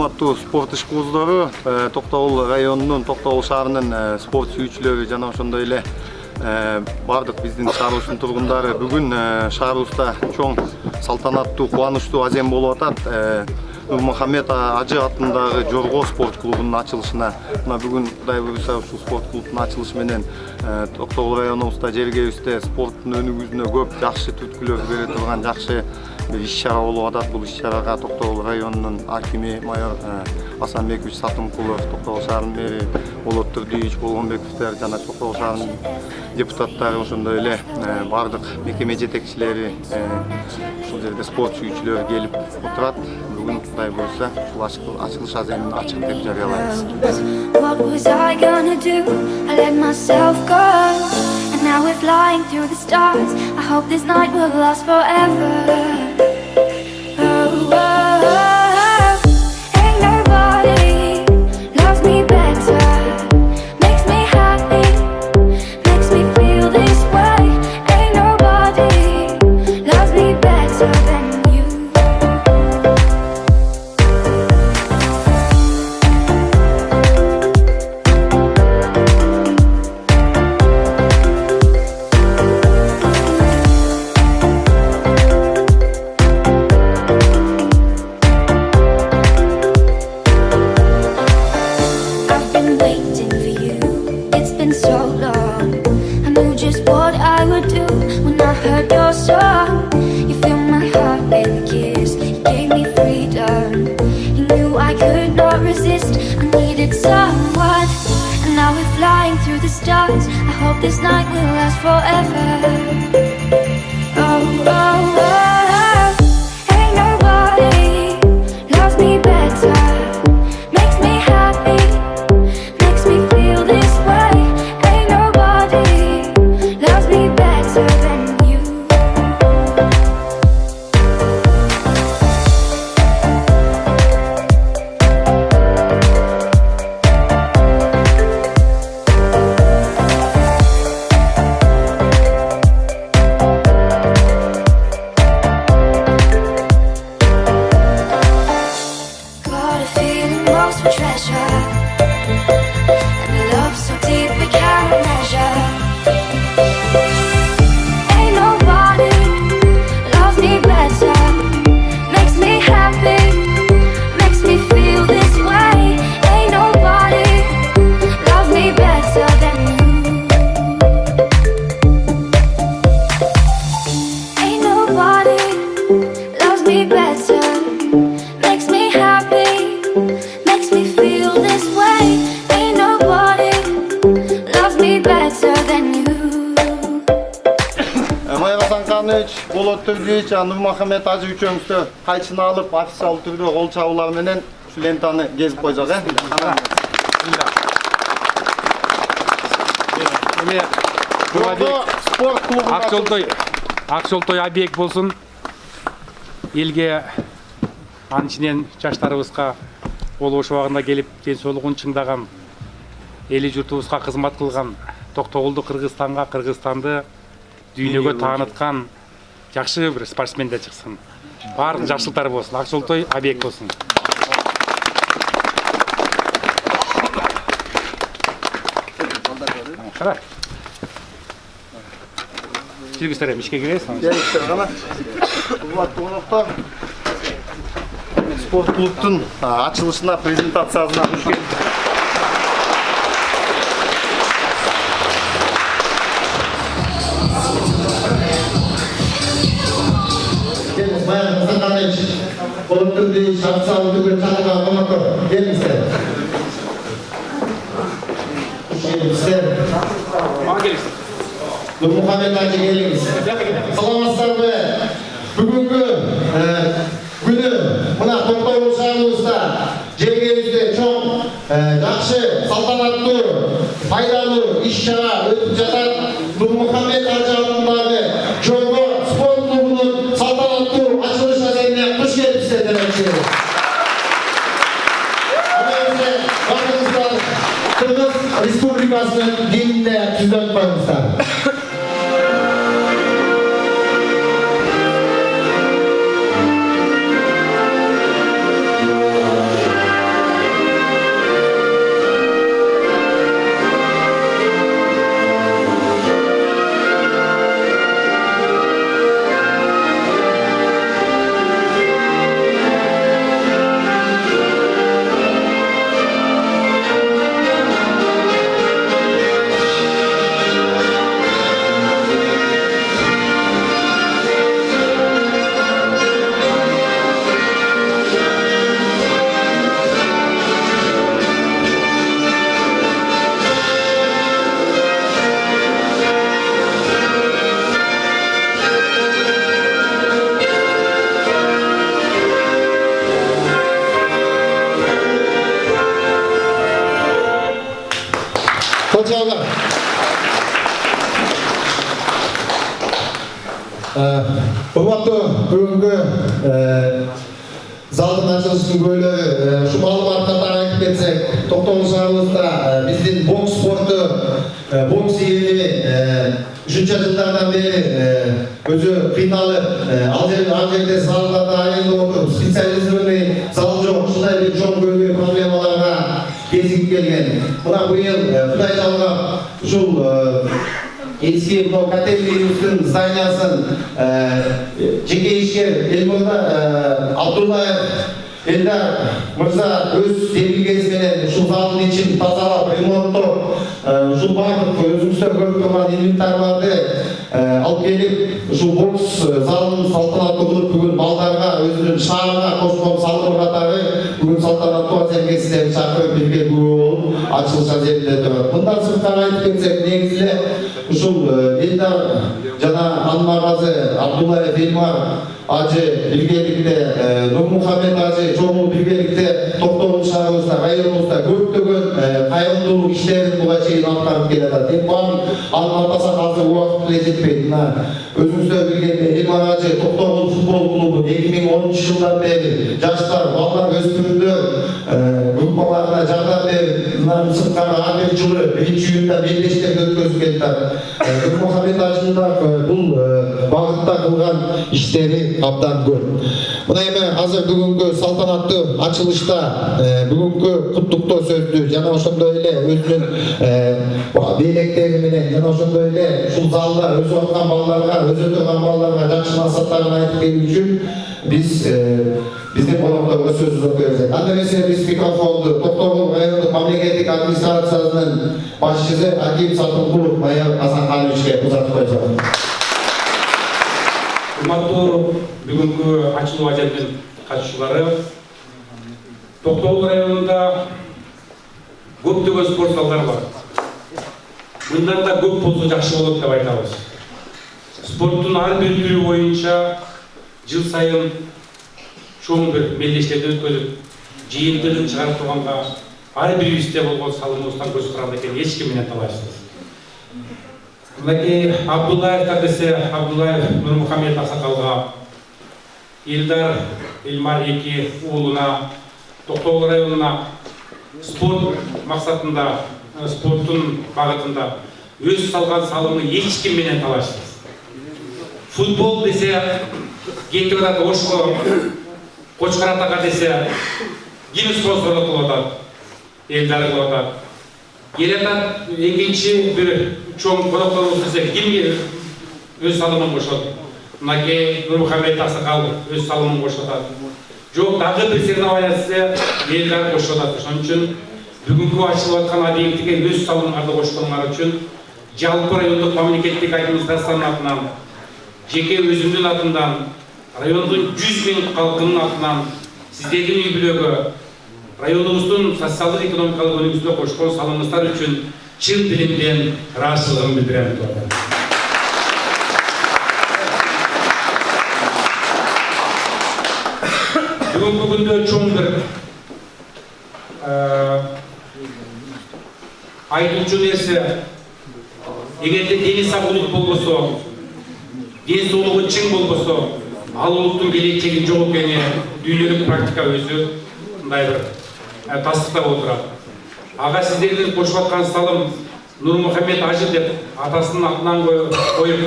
урматтуу спорт ишкуубуздары, Токтогул районунун, Токтогул шаарынын спорт сүйүүчүлөрү жана ошондой эле бардык биздин шаарыбыздын тургундары бүгүн шаарыбызда чоң салтанаттуу, кубанычтуу азем болуп атат. Нурмухаммед Ажы атындагы Жорго спорт клубунун ачылышына мына бүгүн Кудай буйруса ушул спорт клубунун ачылышы менен Токтогул районубузда жергебизде спорттун өнүгүүсүнө көп жакшы түрткүлөр бере турган жакшы бир иш-чара болуп атат. Бул иш-чарага Токтогул районунун акими майор Асанбекович Сатымкулов, Токтогул шаарынын мэри Болот Турдиевич Болгонбековдер жана Токтогул шаарынын депутаттары, ошондой эле бардык мекеме жетекчилери, ушул жерде спорт сүйүүчүлөр келип отурат. Бүгүн Кудай буйруса ушул ачылыш аземин ачык деп жарыялайбыз. What was I gonna do? I let myself go, and now we're flying through the stars. I hope this night will last forever. Oh, oh, oh. Ain't nobody loves me better, makes me happy, makes me feel this way. Ain't nobody loves me better than you. I hope this night will last forever. Oh, oh, oh. Ain't nobody loves me better, makes me happy, makes me feel this way. Ain't nobody loves me better than you. Болот Турдиевич, Нурмухаммед Ажы үчөөңүздө кайчыны алып, официалдуу түрдө кол чабуулар менен ушул лентаны кезип койсок, спорт клубу Акчолтой Абек болсун. Элге анын ичинен жаштарыбызга болуш убагында келип, ден соолугун чыңдаган, эли журтубузга кызмат кылган, Токтогулду Кыргызстанды дүйнөгө тааныткан жакшы бир спортсмендер чыксын. Баардык жакшылыктар болсун. Акчолтой Абек болсун. Кара. Киргизтер ишке киресиз. Келиңиздер гана. Урматтуу коноктор, спорт клубтун ачылышына, презентациясына хуш келиңиздер. Болот Турдиевич официалдуу түрдө чакырган коноктор, келиңиздер. Келиңиздер. Нурмухаммед Ажы келиңиз. Саламатсыздарбы? Бүгүнкү күнү мына Токтогул шаарыбызда жергебизде чоң жакшы салтанаттуу пайдалуу иш-чара өтүп жатат. Нурмухаммед Ажы атындагы Жорго спорт клубунун салтанаттуу ачылыш аземине куш келипсиздер демекчи. Кыргыз Республикасынын гимнине түзөт коюңуздар. Урматтуу бүгүнкү залдын ачылышын көйлөгү ушу маалыматтарды айтып кетсек, Токтогул шаарыбызда биздин бокс спорту, бокс ийини 3-жылдардан бери өзү кыйналып, ал жерде залдарда айылда отуруп, специализированный зал жок, ушундай бир чоң көйгөй проблемаларга кезигип келген. Мына быйыл Кудай жалгап ушул eski котельныйыбыздын зданиясын жеке ишкер Элмурда Абдуллаев Элдар мырза өз демилгеси менен ушул залдын ичин тазалап, ремонттоп, ушул бардык өзүңүздөр көрүп турган инвентарларды алып келип, ушул бокс залын салтанаттуу кылып, бүгүн балдарга өзүнүн шаарга кошкон салымы катары бүгүн салтанаттуу серкесине чакырып бирге күбө болуп ачылыш азиринде турат. Мындан сырткары айтып кетсек, негизи эле ушул Элдар жана Анмагазы Абдуллаев Элмар ажы биргеликте, Нурмухамед ажы чоңу биргеликте Токтогул шаарыбызда, районубузда көптөгөн кайрымдуулук иштерин буга чейин алып барып келатат. Эми аны атасак азыр убакыт деле жетпейт. Мына өзүңүздөр билгендей Элмар ажы Токтогул футбол клубу 2013-жылдан бери жаштар, балдар, өспүрүмдөр группаларына жардам берип, мына сырткары ар бир жылы 1-июнда белдештерди өткөзүп келатат. Нурмухамед ажынын да бул багытта кылган иштери абдан көп. Мына эми азыр бүгүнкү салтанаттуу ачылышта бүгүнкү куттуктоо сөздү жана ошондой эле өзүнүн бийлектери менен жана ошондой эле ушул залда өзү аткан балдарга, өзү турган балдарга жакшы насааттарын айтып келүү үчүн биздин конокторго сөз uzatып берсек. Анда эмесе биз микрофонду Токтогул райондук мамлекеттик администрациянын башчысы Аким Сатылкулов Майор Асанхановичке uzatып коесок. Урматтуу бүгүнкү ачылуу ажырдын катышуулары, Токтогул районунда көптөгөн спорт залдары бар. Мындан да көп болсо жакшы болот деп айтабыз. Спорттун ар бир түрү боюнча жыл сайын чоң бир мелдештерди өткөзүп, жыйынтыгын чыгарып турганга ар бирибизде болгон салымыбыздан көз каранды экен эч ким менен талашсыз. Мынакей Абдуллаевтар десе, Абдуллаев Нурмухамед аксакалга, Элдар Элмар эки уулуна, Токтогул районуна спорт максатында, спорттун багытында өз салган салымы эч ким менен талашсыз. Футбол десе, кетип атат Ошко, Кочкор Атага десе, ким спонсорлук кылып атат? Элдар кылып атат. Келатат экинчи бир чоң конокторубуз десе, ким өз салымын кошот? Мынакей Нурмухамед аксакал өз салымын кошуп атат. Жок, дагы бир соревнование десе, Элдар кошуп атат. Ошон үчүн бүгүнкү ачылып аткан объектиге өз салымыңарды кошконуңар үчүн жалпы райондук мамлекеттик администрациянын атынан, жеке өзүмдүн атымдан, райондун 100 000 калкынын атынан сиздердин үй бүлөгө, районубуздун социалдык экономикалык өнүгүүсүнө кошкон салымыңыздар үчүн чын дилимден ыраазычылыгымды билдирем. Бүгүнкү күндө чоң бир айтуучу нерсе, эгерде дени сак улут болбосо, ден соолугу чың болбосо, ал улуттун келечеги жок экени дүйнөлүк практика өзү мындай бир тастыктап отурат. Ага сиздердин кошуп аткан салым Нурмухамед ажы деп атасынын атынан коюп,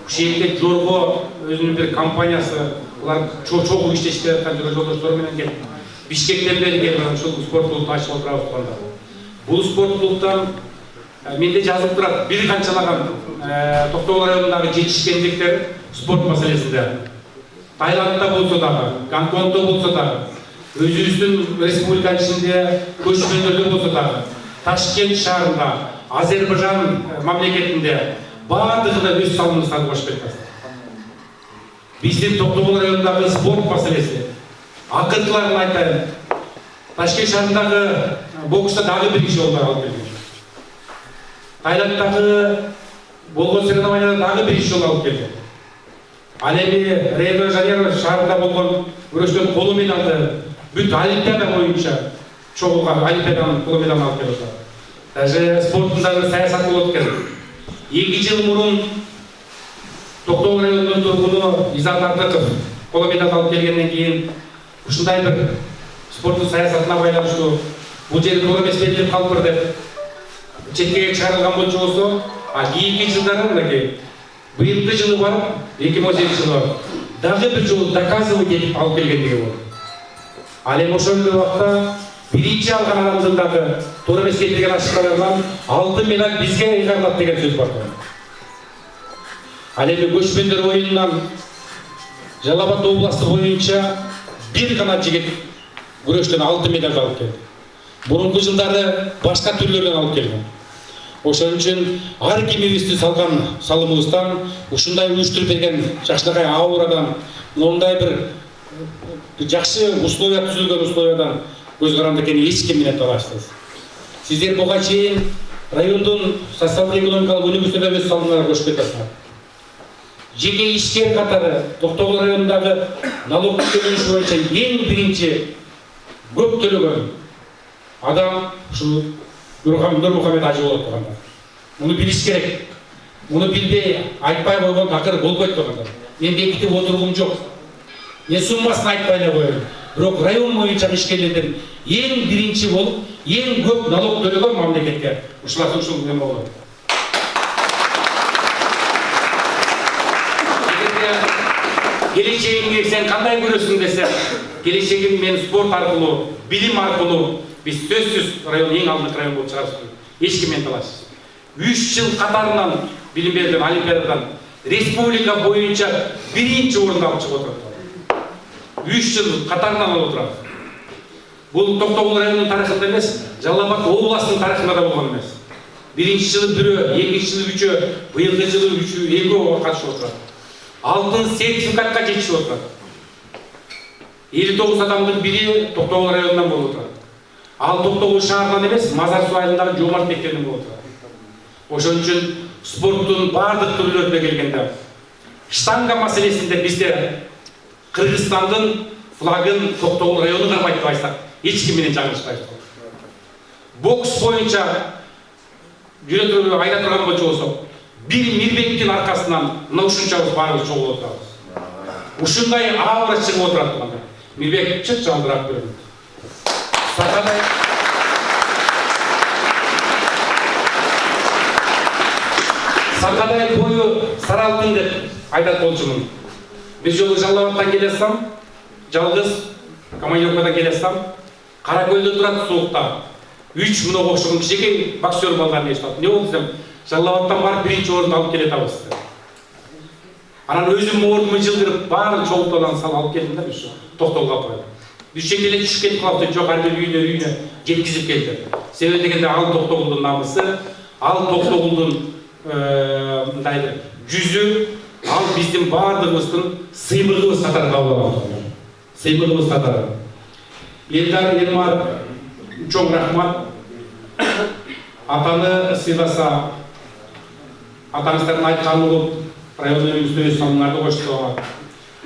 ушул Жорго өзүнүн бир компаниясы, булар чогуу иштешип жаткан жолдоштор менен келип, Бишкектен бери келип ушул спорт клубду ачып отурабыз турганда. Бул спорт клубтан менде жазылып турат бир канчалаган Токтогул районундагы жетишкендиктер спорт маселесинде. Тайландда болсо дагы, Гонконгдо болсо дагы, өзүбүздүн республиканын ичинде көчмөндөрдө болсо дагы, Ташкент шаарында, Азербайжан мамлекетинде баардыгында өз салымыңыздарды кошуп кетесиз. Биздин Токтогул районундагы спорт маселеси, акыркыларын айтайын, Ташкент шаарындагы бокста дагы биринчи орунга алып келген. Тайланддагы болгон соревнованияда дагы биринчи жолу алып келген. Ал эми Рио-де-Жанейро шаарында болгон күрөштөн коло медалды бүт олимпиада боюнча чогулган олимпиаданын коло медалын алып келип атат. Даже спорттун дагы саясаты болот экен. 2 жыл мурун Токтогул районунун тургуну Изат Ардыков коло медаль алып келгенден кийин ушундай бир спорттун саясатына байланыштуу бул жер туура эмес белгилеп калыптыр деп четкеге чыгарылган болчу болсо, кийинки жылдары мынакей быйылкы жылы барып 2018 жылы дагы бир жолу доказывать этип алып келгендиги болду. Ал эми ошол эле убакта биринчи алган адамдын дагы туура эмес кетирген ачыкталган алтын медаль бизге ыйгарылат деген сөз бар. Ал эми көчмөндөр оюнунан Жалал Абад областы боюнча бир гана жигит күрөштөн алтын медаль алып келди. Мурунку жылдары башка түрлөрдөн алып келген. Ошон үчүн ар кимибизди салган салымыбыздан ушундай уюштуруп берген жакшынакай аурадан, мындай бир жакшы условия түзүлгөн условиядан көз каранды экени эч ким менен талашсыз. Сиздер буга чейин райондун социалдык-экономикалык өнүгүүсүнө өз салымдарды кошуп кетесиңер. Жеке ишкер катары Токтогул районундагы налог төлөнүшү боюнча эң биринчи көп төлөгөн адам ушул Нурмухамед Ажы болот тургандар. Муну билиш керек. Муну билбей, айтпай койгон такыр болбойт тургандар. Мен бекитип отургум жок. Мен суммасын айтпай эле коеюн. Бирок район боюнча ишкерлерден эң биринчи болуп, эң көп налог төлөгөн мамлекетке ушулардын ушул эме болот. Келечегимди сен кандай көрөсүң десе, келечегим мен спорт аркылуу, билим аркылуу биз сөзсүз район эң алдыңкы район болуп чыгарабыз. Эч ким менен талашсыз. 3 жыл катарынан билим берилген олимпиададан республика боюнча биринчи орунду алып чыгып отурат. 3 жыл катарынан алып отурат. Бул Токтогул районунун тарыхында эмес, Жалал Абад областынын тарыхында да болгон эмес. Биринчи жылы бирөө, экинчи жылы үчөө, быйылкы жылы экөө катышып отурат. Алтын сертификатка жетишип отурат. 59 адамдын бири Токтогул районунан болуп отурат. Ал Токтогул шаарынан эмес, Мазар суу айылындагы Жомарт мектебинен болуп отурат. Ошон үчүн спорттун бардык түрлөрүнө келгенде штанга маселесинде бизде Кыргызстандын флагын Токтогул району кармайт деп айтсак, эч ким менен жаңылышпайбыз. Бокс боюнча жүрө турган айта турган болчу болсок, бир Мирбектин аркасынан мына ушунчабыз баарыбыз чогулуп отурабыз. Ушундай аура чыгып отурат турганда. Мирбек чык жалдырап берем. Саркадай бою саралтын деп айтат болчумун. Бир жолу Жалал Абадтан келесам, жалгыз командировкадан келесам, Каракөлдө турат суукта. 3 мына окшогон кичинекей боксер балдар эстеп. Не болду десем, Жалал Абадтан барып биринчи орунду алып келет абыз. Анан өзүм мордуму жылдырып, баарын чогултудан салып алып келдим да ушу Токтогулга апарып. Düşen ele düşüp кетип калыптыр, жок ар бир үйүнө жеткизип келди. Себеби дегенде ал Токтогулдун намысы, ал Токтогулдун мындай бир жүзү, ал биздин баардыгыбыздын сыймыгыбыз катары кабыл алынды. Сыймыгыбыз катары. Элдар Ермар чоң рахмат. Атаны сыйласа, атаңыздардын айтканы болуп, райондун өз салымдарды коштуга.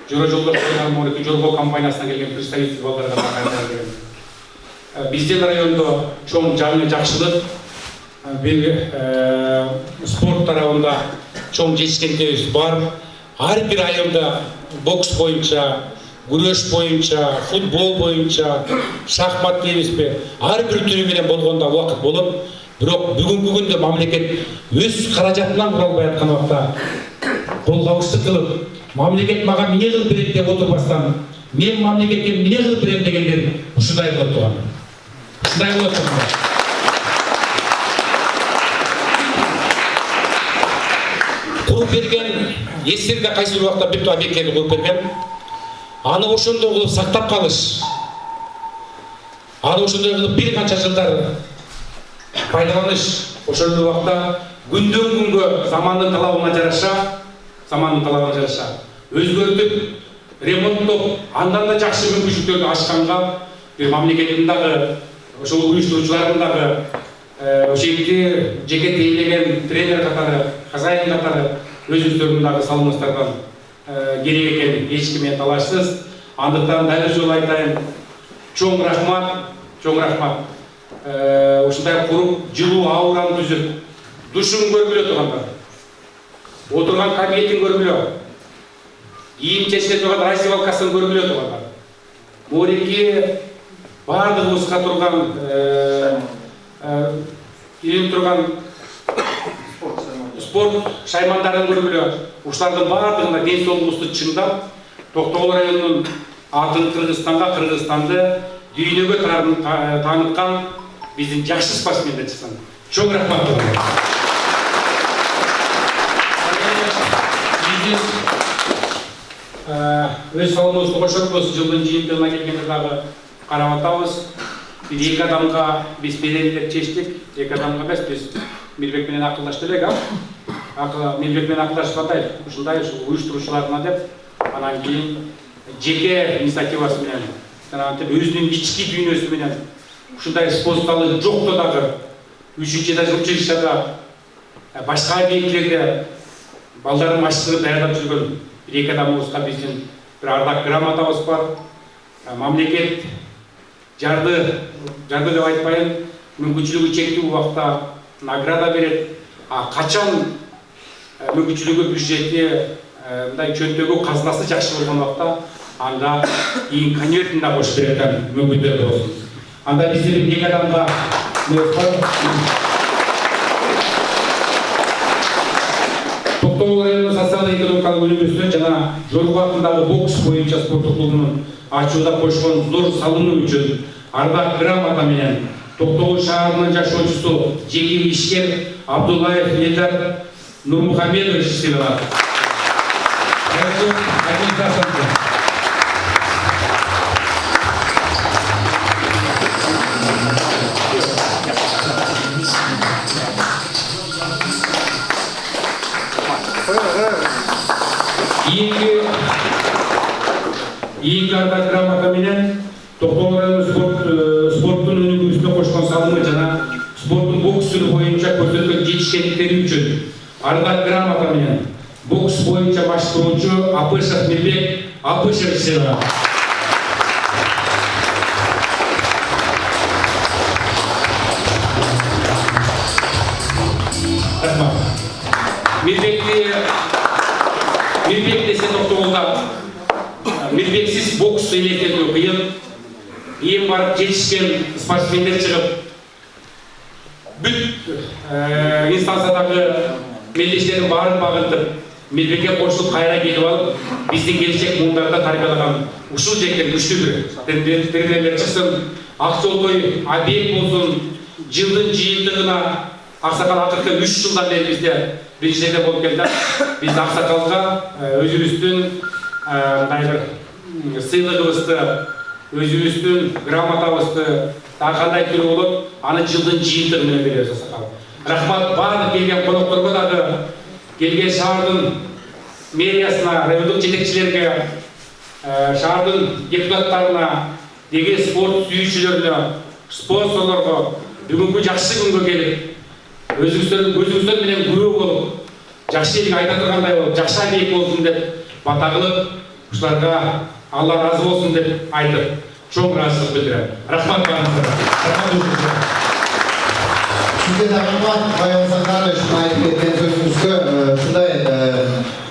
Жолдо Морики Жорго компаниясына келген представитель балдарга кайрылар деген. Биздин райондо чоң жаңы жакшылык, спорт тарабында чоң жетишкендерибиз бар. Ар бир районда бокс боюнча, күрөш боюнча, футбол боюнча, шахмат дейбизби, ар бир түрү менен болгондо убакыт болот. Бирок бүгүнкү күндө мамлекет өз каражатынан кура албай аткан убакта колгабыздык кылып, мамлекет мага эмне кылып берет деп отурбастан, мен мамлекетке эмне кылып берем дегендер ушундай болот турган. Ушундай болот турган. Куруп берген, эстерде кайсы бир убакта бүт объекттерди куруп берген. Аны ошондой кылып сактап калыш. Аны ошондой кылып бир канча жылдар пайдаланыш. Ошол убакта күндөн күнгө замандын талабына жараша өзгөртүп, ремонттоп, андан да жакшы мүмкүнчүлүктөрдү ачканга мамлекеттин дагы, ошол уюштуруучулардын дагы ошентип жеке тейлеген тренер катары, хозяин катары өзүңүздөрдүн дагы салымыңыздардан керек экен, эч ким менен талашсыз. Андыктан дагы жолу айтайын, чоң рахмат. Ушундай куруп, жылуу аураны түзүп, 'Душун көргүлө тургандар. Отурган кабинетин көргүлө. кийим чечиле турган раздевалкасын көргүлө турган. Мореке бардык уска турган ийин турган спорт шаймандарын көргүлө. Ушулардын бардыгына ден соолугубузду чыңдап, Токтогул районунун атын Кыргызстанга, Кыргызстанды дүйнөгө тааныткан биздин жакшы спортсмендер чыксын. Чоң рахмат. Өз салымыбызды кошоппуз, жылдын жыйынтыгына келгенде дагы карап атабыз. Бир эки адамга биз берели деп чечтик. Эки адамга эмес, биз Мирбек менен акылдаштык элек, Мирбек менен акылдашып атайық. Ушундай уюштуруучуларына деп, анан кийин жеке инициативасы менен, жанагынтип өзүнүн ички дүйнөсү менен ушундай спорт залы жокто дагы 3-чү этаж училищада башка объектилерде балдарын машыгып даярдап жүргөн эки адамыбызга биздин бир ардак грамотабыз бар. Мамлекет жарды деп айтпайын, мүмкүнчүлүгү чектүү убакта награда берет. Качан мүмкүнчүлүгү бюджети мындай чөнтөгү казынасы жакшы болгон убакта анда кийин конвертин да кошуп берет мүмкүндөр болсун. Анда бизде эки адамга Токтогул районунун социалдык-экономикалык өнүгүүсүнө жана Жорго атындагы бокс боюнча спорттук клубунун ачууда кошкон зор салымы үчүн ардак грамота менен Токтогул шаарынын жашоочусу, жеке ишкер Абдуллаев Элдар Нурмухамедович сыйланат. Ийинки ардак грамота менен Токтогул районунун спорттун өнүгүүсүнө кошкон салымы жана спорттун бокс түрү боюнча көрсөткөн жетишкендиктери үчүн ардак грамота менен бокс боюнча баштоочу Апышев Мирбек Апышевич сыйланат. Мирбек десе Токтогулда Мирбексиз бокс элестетүү кыйын. Эң барып жетишкен спортсмендер чыгып, бүт инстанциядагы мелдештердин баарын багынтып, Мирбекке кошулуп кайра келип алып, биздин келечек муундарда тарбиялаган ушул жектен күчтүү бир тренерлер чыксын. Акчолтой объект болсун, жылдын жыйынтыгына Аксакал акыркы 3 жылдан бери бизде биринчи жерде болуп келди. Биз Аксакалга өзүбүздүн мындай бир сыйлыгыбызды, өзүбүздүн грамотабызды кандай түрү болот, аны жылдын жыйынтыгы менен беребиз Аксакал. Рахмат баардык келген конокторго дагы, келген шаардын мэриясына, райондук жетекчилерге, шаардын депутаттарына, деги спорт сүйүүчүлөрүнө, спонсорлорго бүгүнкү жакшы күнгө келип, өзүңүздөр менен күбө болуп, жакшы элге айта тургандай болуп, жакшы объект болсун деп бата кылып, ушуларга Алла разы болсун деп айтып, чоң ыраазычылык билдирем. Рахмат баарыңыздарга. Сизге да рахмат, Баян Сакарович, айтып кеткен сөзүңүзгө. Ушундай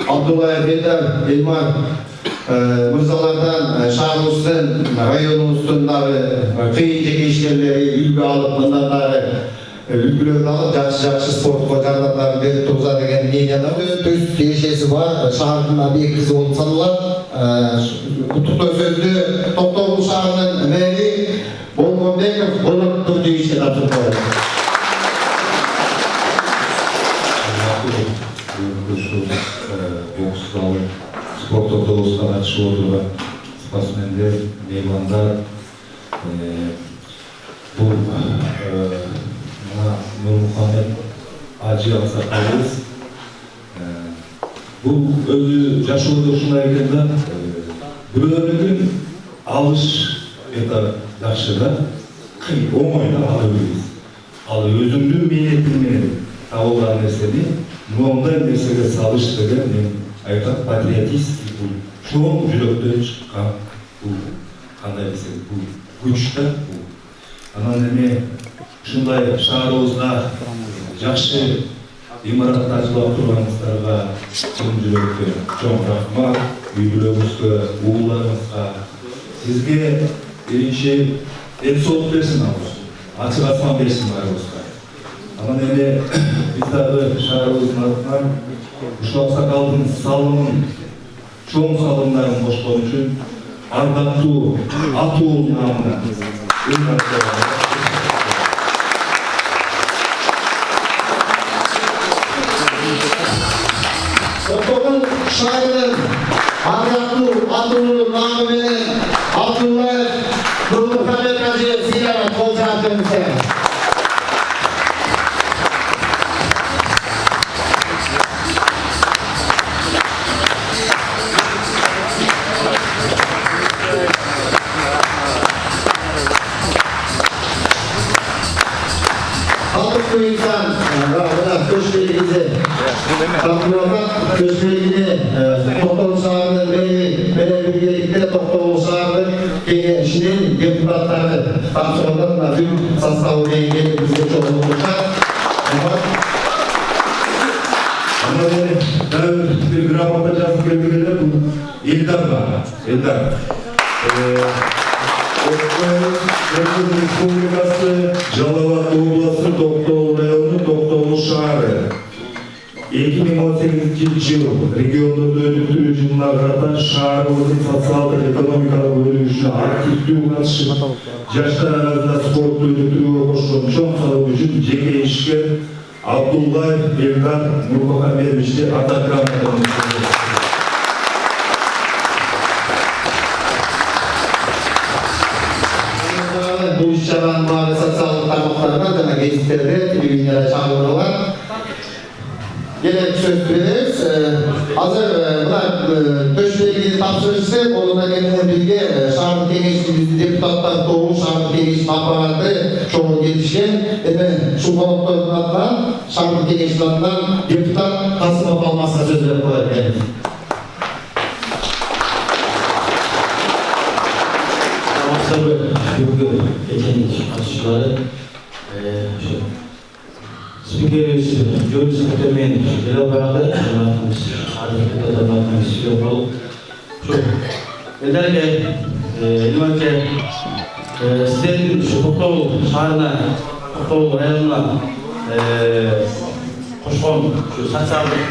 Абдуллаев Элдар Элман мырзалардан шаарыбыздын, районубуздун дагы кыйын жеке ишкерлери үлгү алып, мындан дагы үлгүлөрдү алып, жакшы спортко жардамдарын берип тургуза деген мнениядамын. Өз тиешеси бар, шаардын объектиси болуп саналат. Куттуктоо сөздү Токтогул шаарынын мэри Болгонбеков Болот Турдиевичке тапшырып коет. Бокс залы, спорт ортолугуна катышып отурган спортсмендер, меймандар, бул Нурмухамед Ажи Аксакалыбыз. Бул өзү жашоодо ушундай экен да, бирөөнүкүн алыш это жакшы да, кыйын, оңой да ала билебиз. Ал өзүңдүн мээнетиң менен табылган нерсени моундай нерсеге салыш деген мен айтам патриотический бул чоң жүрөктөн чыккан бул кандай десек бул күч да бул. Анан эми ушундай шаарыбызга жакшы имараттар ачылып турганыңыздарга чын жүрөктөн чоң рахмат. үй-бүлөңүзгө, ууларыңызга, сизге биринчи ден соолук берсин Аллах. Ачык асман берсин баарыбызга. Анан эми биз дагы шаарыбыздын атынан ушул аксакалдын салымын, чоң салымдарын кошкон үчүн ардактуу ат уулу намынан Токтогул шаарынын ардактуу ат уулу намы менен Абдуллаев Нурмухамед Кажы сыйланат. Кол жаап бериңиздер. İnsan, köşkeliğinizi, köşkeliğini Toktogul şaharının beni birlikte Toktogul şaharının kengişinin deputatları tapşırıldığında tüm sastavı gelip bize çok olacak. Ama bir gramata yazıp geldiğinde bu İldar var. İldar. Türkiye Respublikası Жалалат областы Токтогул району Токтогул шаары 2018 жыл региондорду өнүктүрүү жылына карата шаарыбыздын социалдык экономикалык өнүгүшүнө активдүү катышып, жаштар арасында спортту өнүктүрүүгө кошкон чоң салым үчүн жеке ишкер Абдуллаев Элдар Нурмухамедовичти атак грамотасымен Bu işçilerin bazı sosyal taraflarına da geçişlerde televizyonlara çağırıyorlar. Yine söz veririz. Hazır bunlar döşleri tapşırıcısı, onunla gelen bilgi şahın kengeçli deputatlar doğu şahın kengeçli aparatı çoğu gelişken şu konuklarının adına şahın kengeçli adından deputat Kasımov Almas'a söz verip koyar. бүгінгі ертеңгі қатысушылары спикеріміз Жолдыз Көтермен Елабарады жамағатымыз Адылбек Адаматымыз сөйлеп болып елдерге елімәке сіздердің Токтогул шаарына Токтогул районуна кошкон социалдык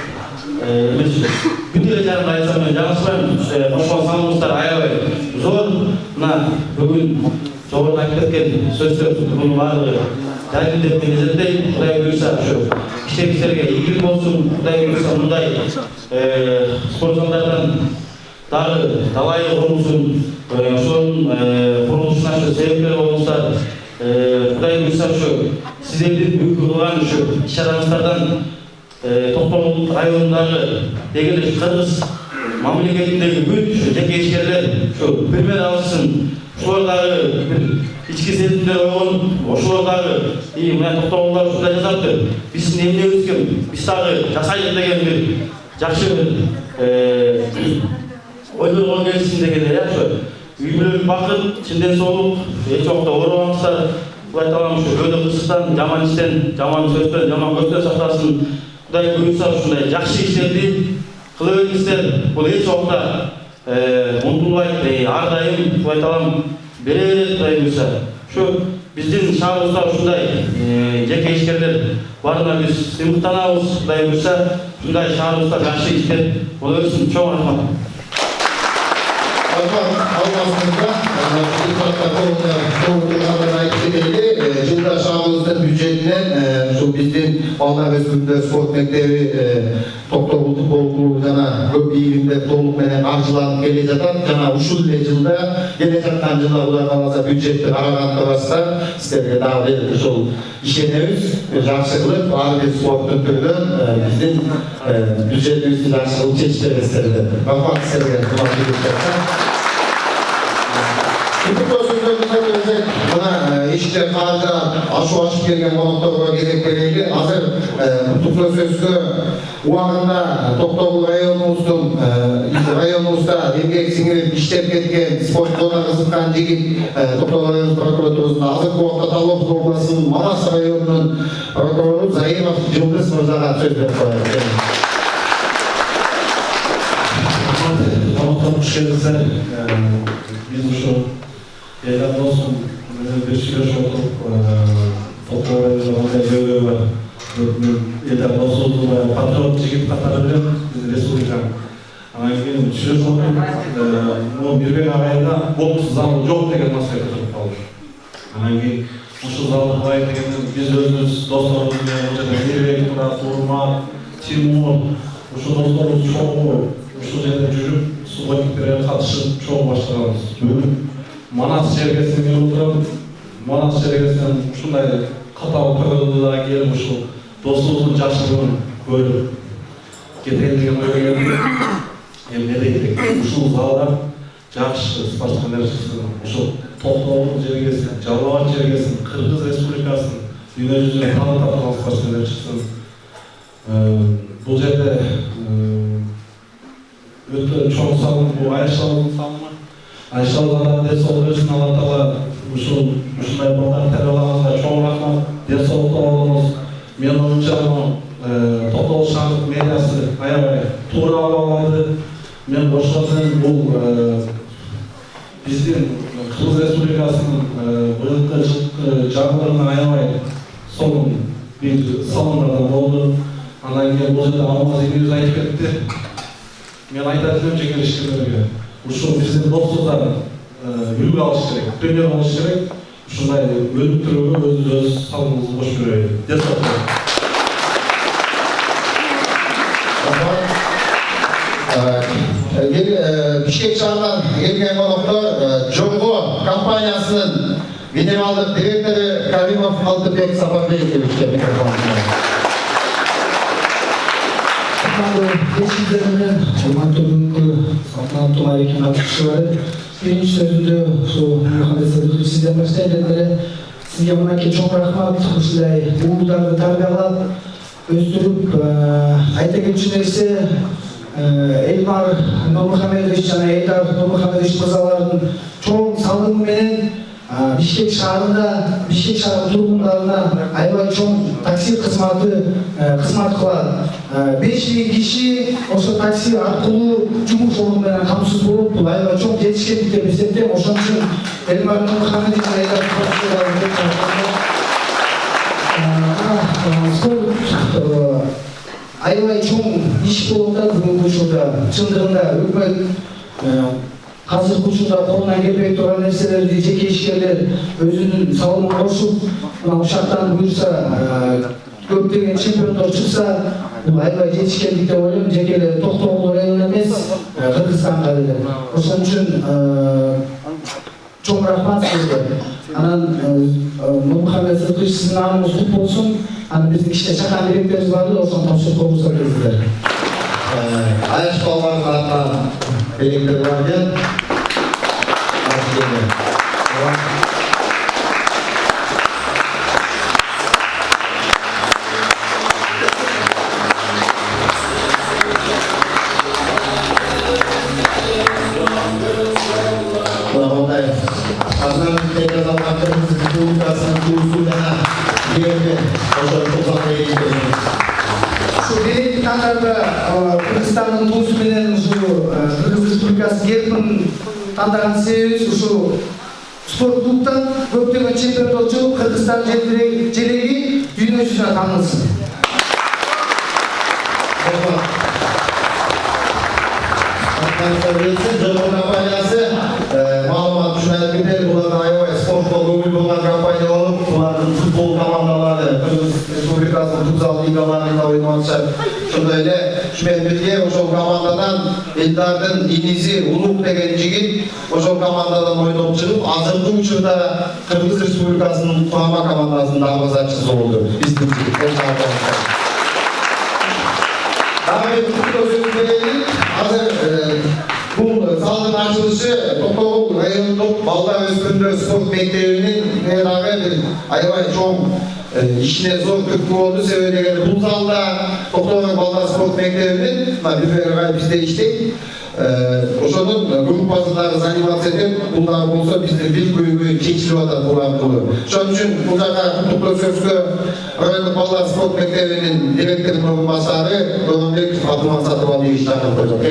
күндүлө жарым айтсам мен жаңылышпайм кошкон салымыңыздар аябай зор. Мына бүгүн жогоруда айтып кеткен сөздөр мунун баардыгы жайдын деп мен эсептейм. Кудай буюрса ушу кичинектерге ийгилик болсун. Кудай буюрса мындай спорт залдардан дагы талайы курулсун. Ошонун курулушуна ушу себепкер болуңуздар. Кудай буюрса ушу сиздердин бүгүнкү кылган ушу иш-чараңыздардан Токтогул районундагы деген кыргыз мамлекетиндеги бүт жеке ишкерлер ушу пример алышсын. Ошолор дагы бир ички сезимдер койгон, ошолор дагы мына Токтогулдар ушундай жасапты. Биздин эмнебиз кем? Биз дагы жасайлык деген бир жакшы бир ойлорго келсин деген ошо үй-бүлөлүк бакыт, чынден соолук, эч убакта оорубаңыздар. Кудай таалам ушу өйдө кырсыктан, жаман иштен, жаман сөздөн, жаман көздөн сактасын. Кудай буюрса ушундай жакшы иштерди кыла бериңиздер. Бул эч убакта унутулбайт. Ар дайым Кудай таалам бере берет. Кудай буюрса ушу биздин шаарыбызда ушундай жеке ишкерлер барына биз сыймыктанабыз. Кудай буюрса ушундай шаарыбызда жакшы иштер боло берсин. Чоң рахмат. Жылда шаарыбыздын бюджетинен ушул биздин балдар өскүндөр спорт мектеби Токтогул футбол жана көп ийгиликтер толук менен каржыланып келе жатат. Жана ушул эле жылда келе жаткан жылда Кудай кааласа бюджетти караганда сиздерге дагы бир ушул ишенебиз. Жакшы кылып ар бир спорттун түрүнөн биздин бюджетибизди жакшы кылып чечип бересиздер. Рахмат сиздерге. Buna işte karda aşı gelgen konuklarına gerek belirli. Hazır tutuklu sözü uağında Toktogul rayonumuzda emgek singirip işlep ketken sporcularına kızıkkan jigit Toktogul rayonu prokuraturasında hazır bu vaqtda Таллоопуз областынын Манас районунун прокурору Заимов Жылдыз мырзага сөз берип коет. келсе, biz şu Eylan olsun, bir süreç oturup Tokyo'ya zamanında görüyor var. Eylan olsun, patriot çekip katarabilir, biz Respublikan. Ama benim süreç oturup, o bir ayında boks zalı yok degen masaya katılıp kalır. Ama şu zalı havaya tegenler, biz özümüz dostlarımız Zirvek, Murat, Urma, Timur, şu dostlarımız çoğu, şu жерде жүрүп, субботниктерге катышып, чоң баштаганбыз. Бүгүн Манас жергесине келип отурам. Манас жергесинен ушундай катуу көргөндөргө келип ушу достугубуздун жакшылыгын көрүп кетейин деген ойго келдим. Эми не дейт? Ушул залда жакшы спортсмендер чыксын. Ушу Токтогул жергесин, Жалал Абад жергесин, Кыргыз Республикасын дүйнө жүзүнө таныта турган спортсмендер чыксын. Бул жерде өтө чоң салым бул Айшалдын салымы. Айшалдан денсаулык үчүн Алла Таала ушундай балдар тарбиялаганга чоң рахмат. Денсаулыкта болуңуз. Мен оюнча Токтогул шаардык мэриясы аябай туура алды. Мен ошондон бул биздин Кыргыз Республикасынын быйылкы жылкы жаңылыгына аябай сонун бир салымдардан болду. Андан кийин бул жерде Алмаз Эмиев айтып кетти. Мен айтатыным жеке ишкерлерге, ушул биздин достуктар үлгү алыш керек, пример болуш керек. Ушундай өнүктүрүүгө өз салымыңызды кошуп берейин. Бишкек шаарынан келген коноктор Жорго компаниясынын генералдык директору Каримов Алтынбек Сапарбековичке микрофон. Geçişlerinden Mantoluk'u Mantol Ayık'ın katılışları birinci sözünde Muhammed Sadık sizden başlayanlara sizge bunaki çok rahmat uşulay uğurlarını tarbiyalap özdürüp ayta geçinirse Elmar Nurmuhamedovich jana Eldar Nurmuhamedovich mırzalarının çok salımı menen Bişkek şaharında, Bişkek şaharı turgunlarına aybay çoğun taksi kızmat kılar. 5000 kişi oşo taksi arkulu cumhur orunu menen kamsız bulup, aybay çoğun yetişkenlikte bizden oşon üçün Elmar Nurmuhamedovich jana Eldar Nurmuhamedovich aybay çoğun iş bolunda бүгүнкү учурда чындыгында өкмөт азыркы учурда колунан келбей турган нерселерди жеке ишкерлер өзүнүн салымын кошуп мына ушактан буюрса көптөгөн чемпиондор чыкса бул аябай жетишкендик деп ойлойм. Жеке эле Токтогул району эмес Кыргызстанга деле. Ошон үчүн чоң рахмат сизге. Анан Нурмухамед Садыкович сиздин намыңыз кут болсун. Анан биздин кичине чакан директорубуз бар эле, ошону тапшырып койгуза келдиңиздер. Аяш балбардын атынан белгилер бар экен. Кыргызстандын туусу менен ушу Кыргыз Республикасы гербин тандаган себебибиз ушу спорт клубтан көптөгөн чемпиондор чыгып Кыргызстан желеги дүйнө жүзүнө таанылсын. Компаниясы маалымат үчүн айтып кетели, булар аябай спортко көңүл болгон компания болуп, булардын футбол командалары Кыргыз Республикасынын футзал лигаларында ойнап атышат. Ошондой эле менен бирге ошол командадан Элдардын иниси Улук деген жигит ошол командадан ойноп чыгып, азыркы учурда Кыргыз Республикасынын курама командасынын агзачысы болду. Биздин жигит. Азыр бул залдын ачылышы Токтогул райондук балдар өспүрүмдөр спорт мектебинин дагы бир аябай чоң ишине зор түрткү болду. Себеби дегенде бул залда Токтогул балдар спорт мектебинин бир бизде иштейт. ошонун группасы дагы заниматься этет. Бул дагы болсо биздин бир көйгөй чечилип атат бул аркылуу. Ошон үчүн бул жака куттуктоо сөзгө райондук балдар спорт мектебинин директорунун орун басары Донбек Абдумансатович чакырып койдук.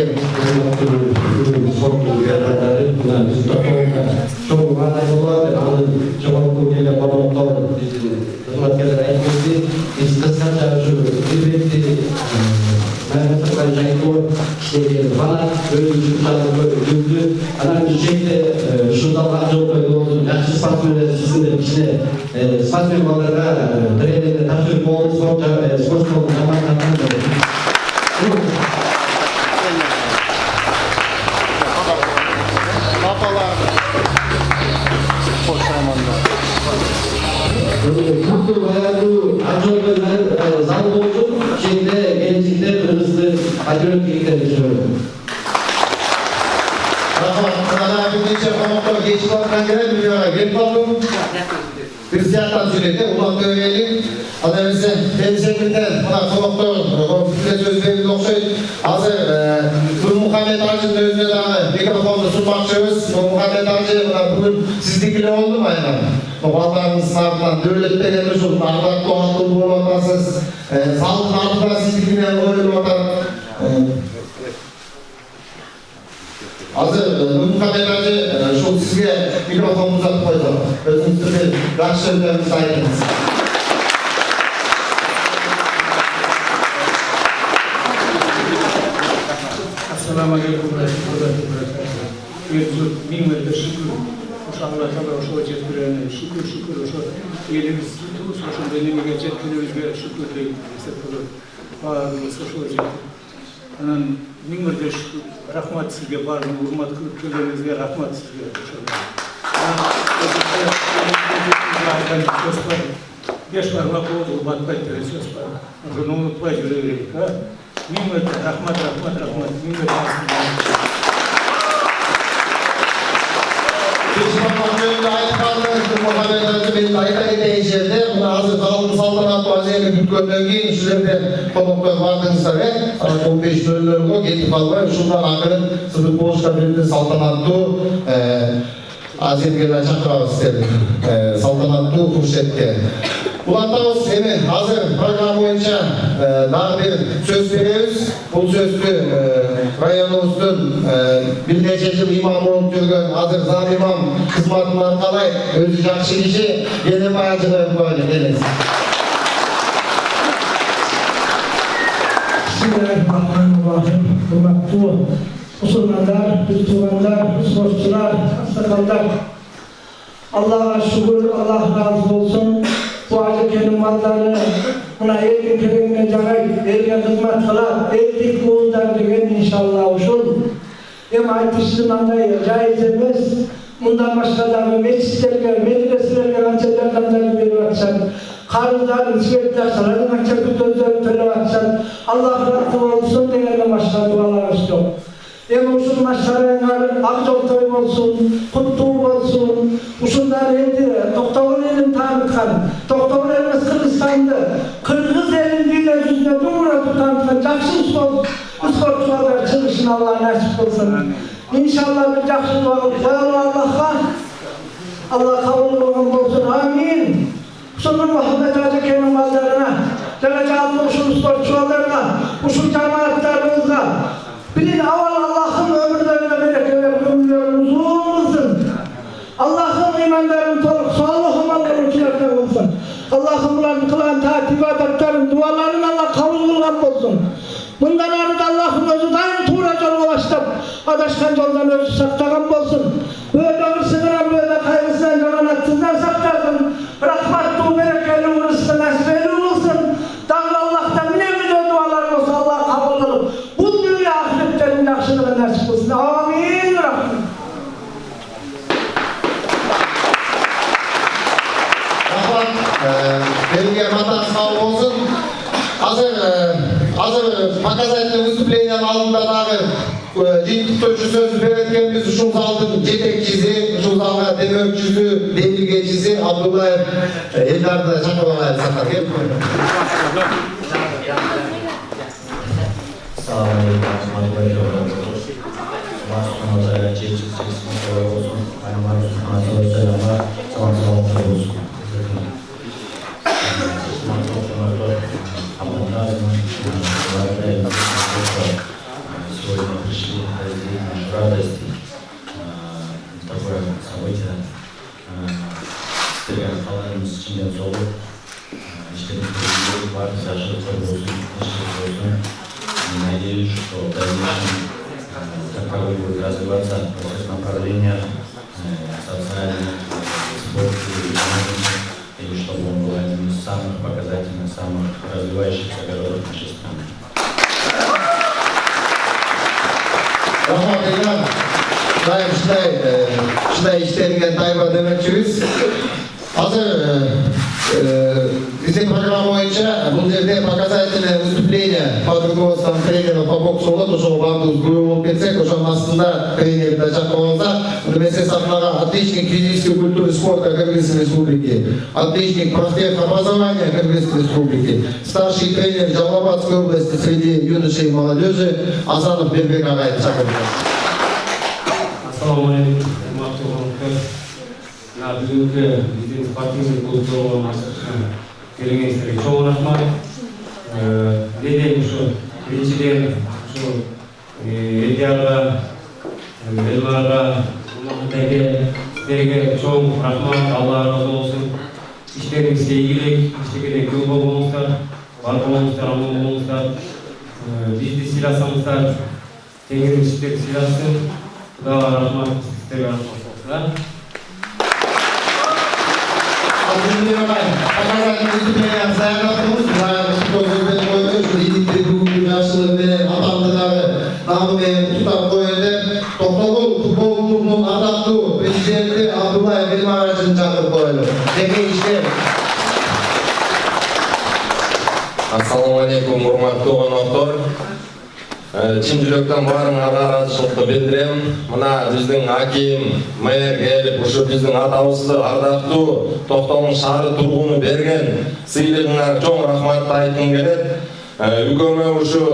Hizmetkarlar aytmoqchi, biz qisqacha shu birlikte Mehmetxo'ja Jayqor kishilarga bana o'z uchunlarni ko'rdi. Ana shu yerda shu dalga javob berdi. Yaxshi sportmenlar sizlar ishni sportmen bolalarga trenerga tashkil bo'ldi, sportchilar jamoatlarga Kutu bayardu acayip zam oldu. Şimdi gelecekte hızlı acayip birlikte düşünüyorum. Ana birinci konuklar geçip baktan gelen bir yana gelip aldım. Bir ziyaretten söyledi, ulan döveli. Adam ise temsilcinden buna konuklar konuklar söz verildi okşaydı. Hazır Muhammed Arcı'nın özüne daha mikrofonu sunmakçıyız. Muhammed Arcı bugün sizdikile oldu mu aynen? Балдарыңыздың артынан дәулеттен емес ол ардақтуу аттуу болуп атасыз. Залдын артында сиздикине коюлуп атат. Азыр Мухаммед ажы ушул сизге микрофон узатып койду. Өзүңүздүн жакшы сөздөрүңүздү айтыңыз. Assalamu alaikum warahmatullahi wabarakatuh. Ming marta shukr. Allah Taala ошо жеткирген шүкүр ошо элибиз туз ошондой немеге жеткирүүбүзгө шүкүр деп эсептелет. Баарыбыз ошол жетти. Анан миң мәртебе шүкүр. Рахмат сизге, баардык урмат кылып келгениңизге рахмат сизге. Беш барма болду, батпайт деген сөз бар. Ошону унутпай жүрө берейик. Миң мәртебе рахмат. Миң мәртебе Geçmanlarında ayıtlarınızı muhabbetlerinizi benim ayıta gideyim yerde. Buna hazır kalın saltanatlı azeyini bütkönden giyin. Sizlerde konuklar vardığınızda ve 15 bölümlerine getip almayın. Şundan akırın sınıf boğuşta birinin saltanatlı azeyini çakırağız istedim. Saltanatlı Hurşet'te. Ulatağız seni hazır program boyunca daha bir söz veriyoruz. Bu sözlü rayonumuzun bir neçe yıl imam olup жүрген hazır zam imam kızmatını arkalay özü jakşı kişi yeni bayacılığı böyle deniz. Bismillahirrahmanirrahim. Hürmetli Müslümanlar, Müslümanlar, sporcular, sakallar. Allah'a şükür, Allah razı olsun. Bu acıkenin malları buna elin kelimine canay, eline hizmet kılar, eldik buğuzlar degen inşallah uşun. Hem aytışın andayı caiz emez. Bundan başka da meclislerge, medreselerge ançalardan verip atsan, karızların, svetlersaların ançakı sözleri verip atsan, Allah razı olsun degen başka dualar istiyor. Hem uşun maşlarının akjol toy olsun, kutlu olsun, uşundan endi, Toktogul elin tanıtkan, Toktogul elimiz Kırgızstan'dı, Kırgız elin dünya yüzüne dumura tanıtkan, jakşı sporcular çıkışın Allah nasip olsun. İnşallah bir jakşı dua koyalım Allah'a, Allah kabul olsun, amin. Uşunun Muhammed Acıke'nin mallarına, Cenab-ı uşun sporcularına, uşun cemaatlarımızla, bilin aval Allah'ın ömürlerine berekeler, ömürlerimiz olsun. Allah'ın imanların toluk, sağlık amalları uçlarına olsun. Allah'ın bulanın kılan taat, ibadetlerin, duaların Allah kabul kılgan olsun. Bundan arada Allah'ın özü daim tuğra yoluna başlayıp, adaşkan yoldan özü saktagan olsun. Böyle ırsıgıran, böyle kaygısından, yolanatsızdan saktasın. Rahmatlı, berekeli, rızkı nasibeli olsun. Dağlı Allah'tan bilemediği dualar olsun, Allah kabul kılıp. Bu dünya ahiretlerin yakşılığı nasip olsun. Amin. Rahmat, belge matan sağ olsun. Hazır magazinli vыступлениянın алдында дағы жыйынтыктоочу сөз береткен ушул залдын жетекчиси, ушул залга демөкчүсү, демилгечиси Абдуллаев Элдарды чакырып алайын сактап келип. Assalamu alaikum warahmatullahi wabarakatuh. Сегодня пришли разделить нашу радость. Такое событие. Сіздерге қалаймыз ішінен солы. Іштеріңізде бар зашылықтар болсын, тыныштық болсын. Надеюсь, что в дальнейшем, таковой будет развиваться процесс направления социальных, спортивных, и чтобы он был одним из самых показательных, самых развивающихся городов нашей страны. Rahmat Eylem, daim şunday işlerinden tayba demekçiyiz. Hazır bizim program boyunca bu yerde показательное выступление под руководством тренера по боксу болады, ошол баардыгыбыз күбө болуп кетсек, ошонун астында тренер да жакка болса, немесе сахнага отличник физической культуры и спорта Кыргызской Республики, отличник профтехобразования Кыргызской Республики, старший тренер Жалалабадской области среди юношей и молодежи Асанов Бербек агайды чакырдык. Ассаламу алейкум, урматтуу конокторлор. Бүгүнкү биздин спортивный клубдун келгениңиздерге чоң рахмат. Дедем ушу биринчиден ушу Элдиярга, Элмарга, Улукбекке силерге чоң рахмат, Алла разы болсун. Иштериңизге ийгилик, иштегенде көп болуңуздар, бар болуңуздар, аман болуңуздар. Бизди сыйласаңыздар, Теңирим сиздерди сыйласын. Кудайга рахмат, сиздерге рахмат. Показательный выступление заявляттыңыз, көзөбен коюлду, ушу ийгиликти бүгүнкү жакшылыгы менен атамдыдагы намы менен куттап коелу. Токтогул футбол клубунун атактуу президенти Абдуллаев Элмар ажын чакырып коелу. Деке иштер. Ассаламу алейкум, урматтуу коноктор. Чын жүрөктөн баарыңарга ыраазычылыкты билдирем. Мына биздин аким, мэр келип, ушу биздин атабызды ардактуу Токтогул шаары тургуну берген сыйлыгыңарга чоң рахматты айткым келет. Үкөмө ушу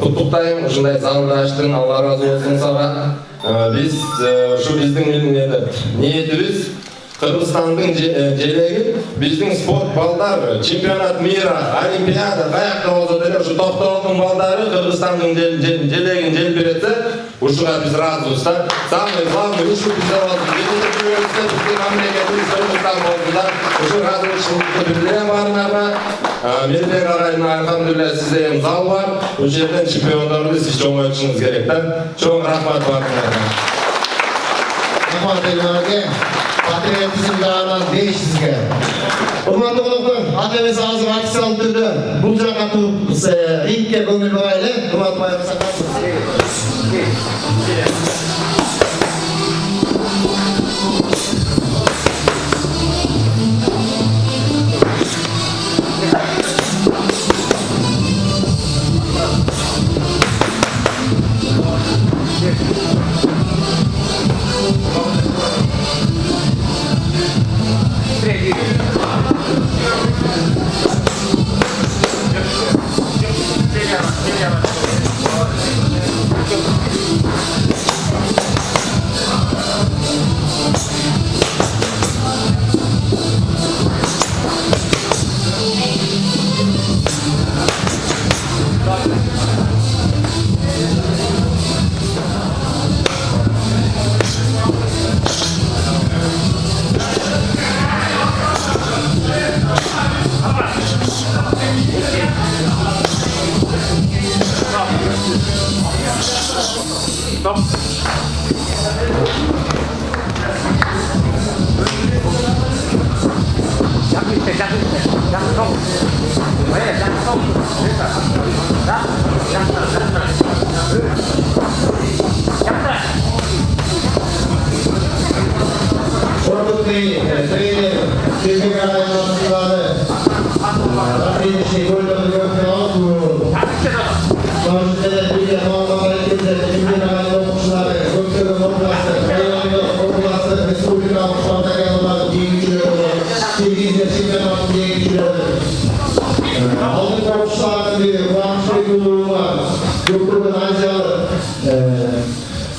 куттуктайм, ушундай залды ачтың, Алла разы болсун сага. Биз ушу биздин ниетибиз Кыргызстандын желеги, биздин спорт балдар, чемпионат мира, олимпиада, каякта болсо деле ушу Токтогулдун балдары Кыргызстандын желегин желбиретсе, ушуга биз ыраазыбыз да. Самый главный ушу бизде болду. Биздин мамлекетибиз Кыргызстан болду да. Ушу ыраазычылыкты билдирем баарыңарга. Мелбек агайдын алхамдулилля сизде эми зал бар. Ушул жерден чемпиондорду сиз чоңойтушуңуз керек да. Чоң рахмат баарыңарга. Рахмат Элмарге. Патриотизм жағынан 5 сізге. Урматтуу коноктор, ата эмес азыр официалдуу түрдө бул жакка туруп рингке көңүл бурайлы. Урматтуу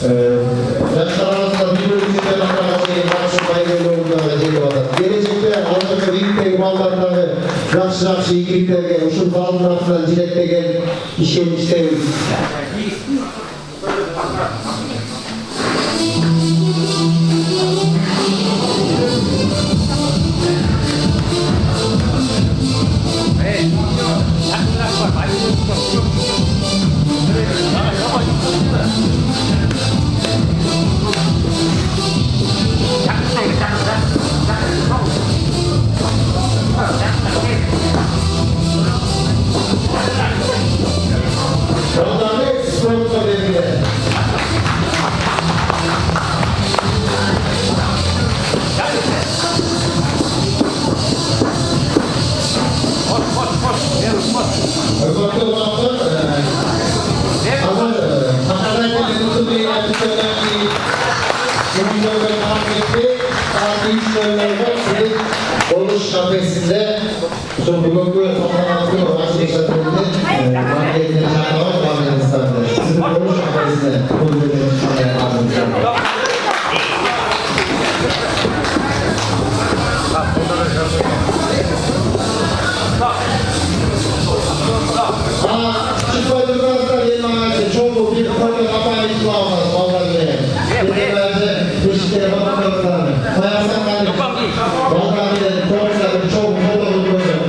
Жаштарыбызда бирүүчүдөн акча байгелоодагы жеңип атат. Келечекте азыркы рингдеги балдардагы жакшы ийгиликтерге ушул залдын артынан жетет деген ишеничтебиз. Oluş kafesinde bugünkü toplantılı açılış atölyenin marketine çağırmak varlığınızdandı. Sizin oluş kafesinde kulübünün çağırmak. Çıkmadığınızda yeni ağacı çoğu bir koyun kapağı itlamaz vallahi. Yeterlerce peşitlere bakmaklarını. Mayarsan kalın. Vallahi korksadır çoğu fotoğrafı koyun.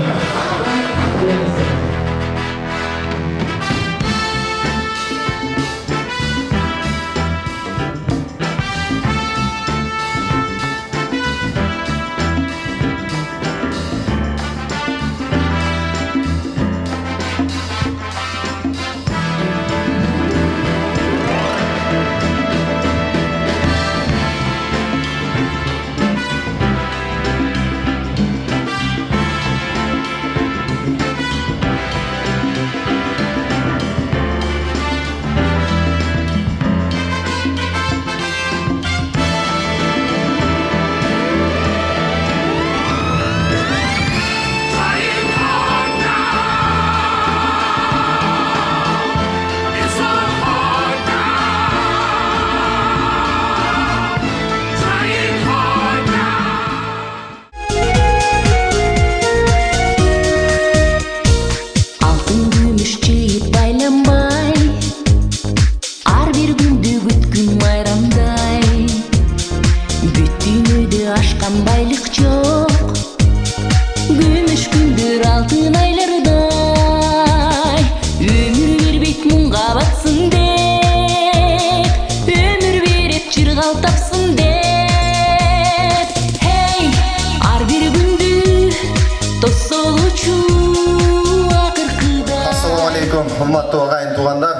Hurmatlı ağayın tuğanlar,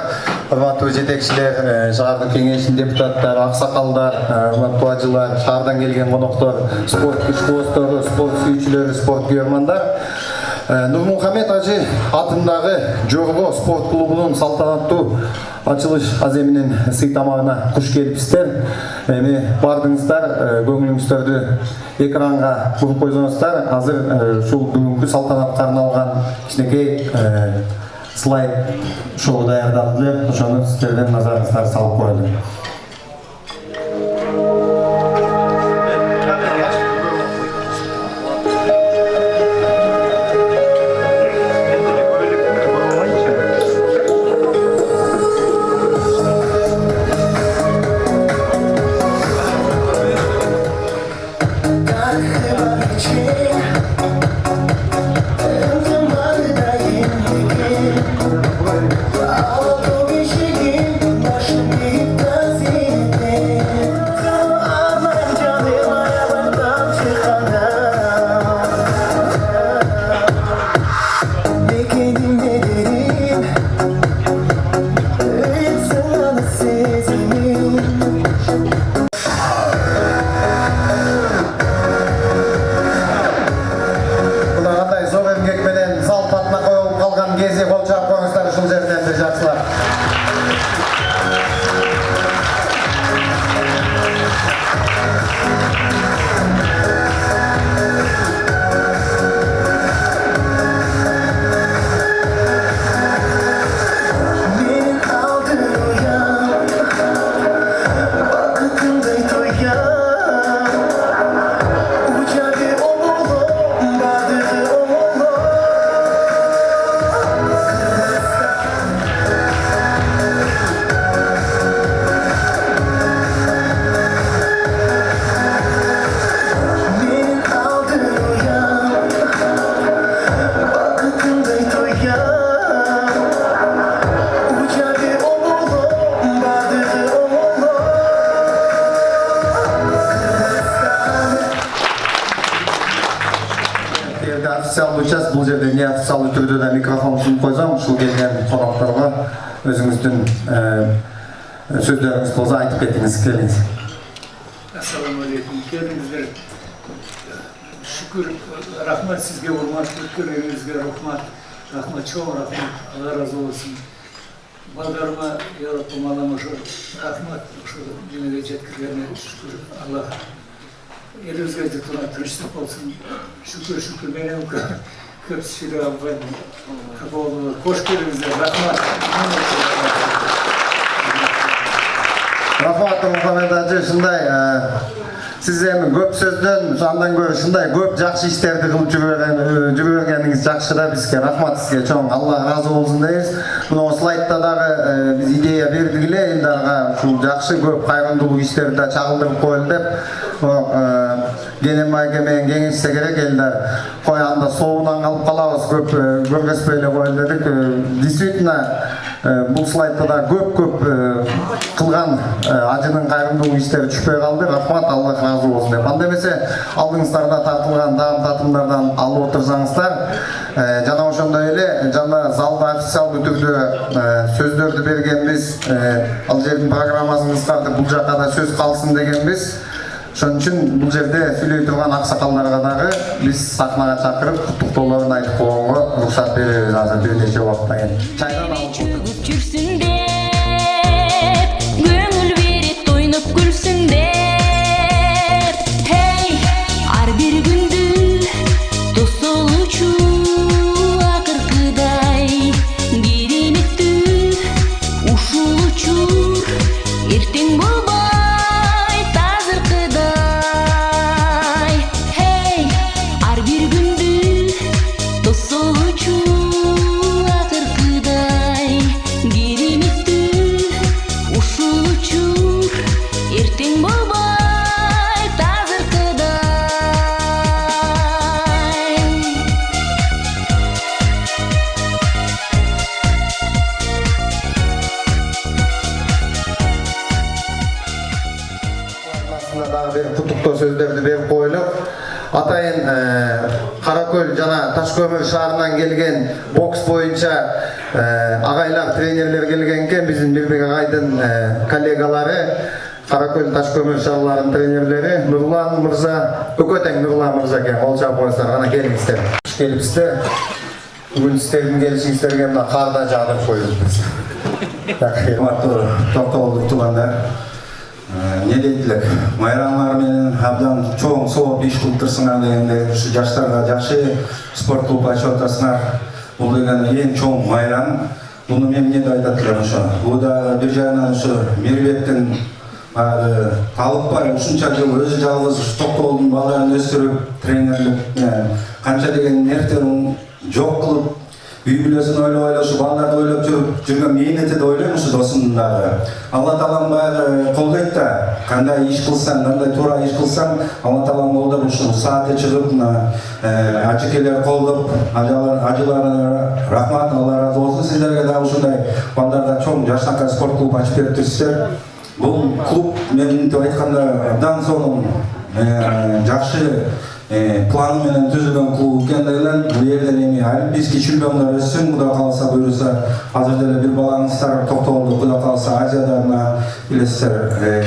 hurmatlı жетекчилер, шаардык кеңештин депутаттары, аксакалдар, hurmatlı ажылар, шаардан келген коноктор, спорт күчкөөстөрү, спорт сүйүүчүлөрү, спорт күйөрмандар. Нурмухамед ажы атындагы Жорго спорт клубунун салтанаттуу ачылыш аземинин сый тамагына куш келипсиздер. Эми бардыңыздар, көңүлүңүздөрдү экранга куруп койсоңуздар, азыр ушул бүгүнкү салтанатка арналган кичинекей слайд шоу даярдалды. Ошону сиздердин назарыңыздарга салып коелу. официалдуу түрдө да микрофон сунуп койсом, ушул келген конокторго өзүңүздүн сөздөрүңүз болсо айтып кетиңиз, келиңиз. Ассаламу алейкум. Келдиңиздер. Шүкүр, рахмат сизге, урмат, өткөргөнүңүзгө рахмат, чоң рахмат, Алла разы болсун. Балдарыма Европа малам ошо рахмат, ошо дүйнөгө жеткиргенине шүкүр, Алла элибизге тынчтык болсун. Шүкүр, менен көп шүгүр аббай, кош келиңиздер, рахмат. Рахмат Мухаммед ажы, ушундай сиз эми көп сөздөн андан көрө ушундай көп жакшы иштерди кылып жүргөнүңүз жакшы да, бизге рахмат, сизге чоң Алла разы болсун дейбиз. Мына слайдта дагы биз идея бердик эле, эми дагы ушул жакшы көп кайрымдуулук иштерди да чагылдырып коелу деп. Генемайге менен кеңешсе керек элдер. Кой анда соогунан калып калабыз, көп көргөзбөй эле коелу дедик. Действительно бул слайдта да көп кылган ажынын кайрымдуулук иштери түшпөй калды. Рахмат, Алла разы болсун деп. Анда эмесе алдыңыздарда тартылган таам-татымдардан алып отурсаңыздар, жана ошондой эле жана залда официалдуу түрдө сөздөрдү бергенбиз. Ал жердин программасын кыскартып бул жакка да сөз калсын дегенбиз. Ошон үчүн бул жерде сүйлөй турган аксакалдарга дагы биз сахнага чакырып куттуктоолорун айтып койгонго уруксат беребиз азыр бир нече убакыттан кийин. Чайдан алып чөгүп жүрсүң деп, көңүл берип ойноп күлсүң деп. Hey, ар бир күндү тосолучу акыркыдай кереметтүү ушул учур эртең болбой сөздөрдү берип коелук. Атайын Каракөл жана Ташкөмүр шаарынан келген бокс боюнча агайлар, тренерлер келген экен. Биздин Мирбек агайдын коллегалары, Каракөл Ташкөмүр шаарларынын тренерлери Нурлан мырза, Өкөтең Нурлан мырза экен. Кол чаап коюңуздар, кана келиңиздер. Келипсиздер. Бүгүн сиздердин келишиңиздерге мына карда жаадырып коебуз. Урматтуу токтоолдук туугандар, не дейтилер, майрамлар менен абдан чоң сооп иш кылып турсуңар дегенде, ушу жаштарга жакшы спорт клуб ачып атасыңар. Бул деген эң чоң майрам. Муну мен эмне деп айтат ошо. Бул да бир жагынан ушу Мирбектин алып бар ушунча жыл өзү жалгыз токтоолдун балдарын өстүрүп, тренерлик канча деген нервтерин жок кылып, үй бүлөсүн ойлой ушу балдарды ойлоп жүргөн мээнети да ойлойм ушу досумдун дагы. Алла таалам баягы колдойт да, кандай иш кылсаң, кандай туура иш кылсаң, Алла таалам колдоп ушу сааты чыгып, ажыкелер колдоп, ажыларына рахмат, Алла разы болсун. Сиздерге дагы ушундай балдарда чоң жаштакка спорт клуб ачып берип турсуздар. Бул клуб мен деп айтканда абдан сонун жакшы планы менен түзүлгөн клуб экендигинен бул жерден эми олимпийский чемпиондор өссүн, Кудай кааласа буюрса, азыр деле бир балаңыздар токтолду, Кудай кааласа Азияда билесиздер,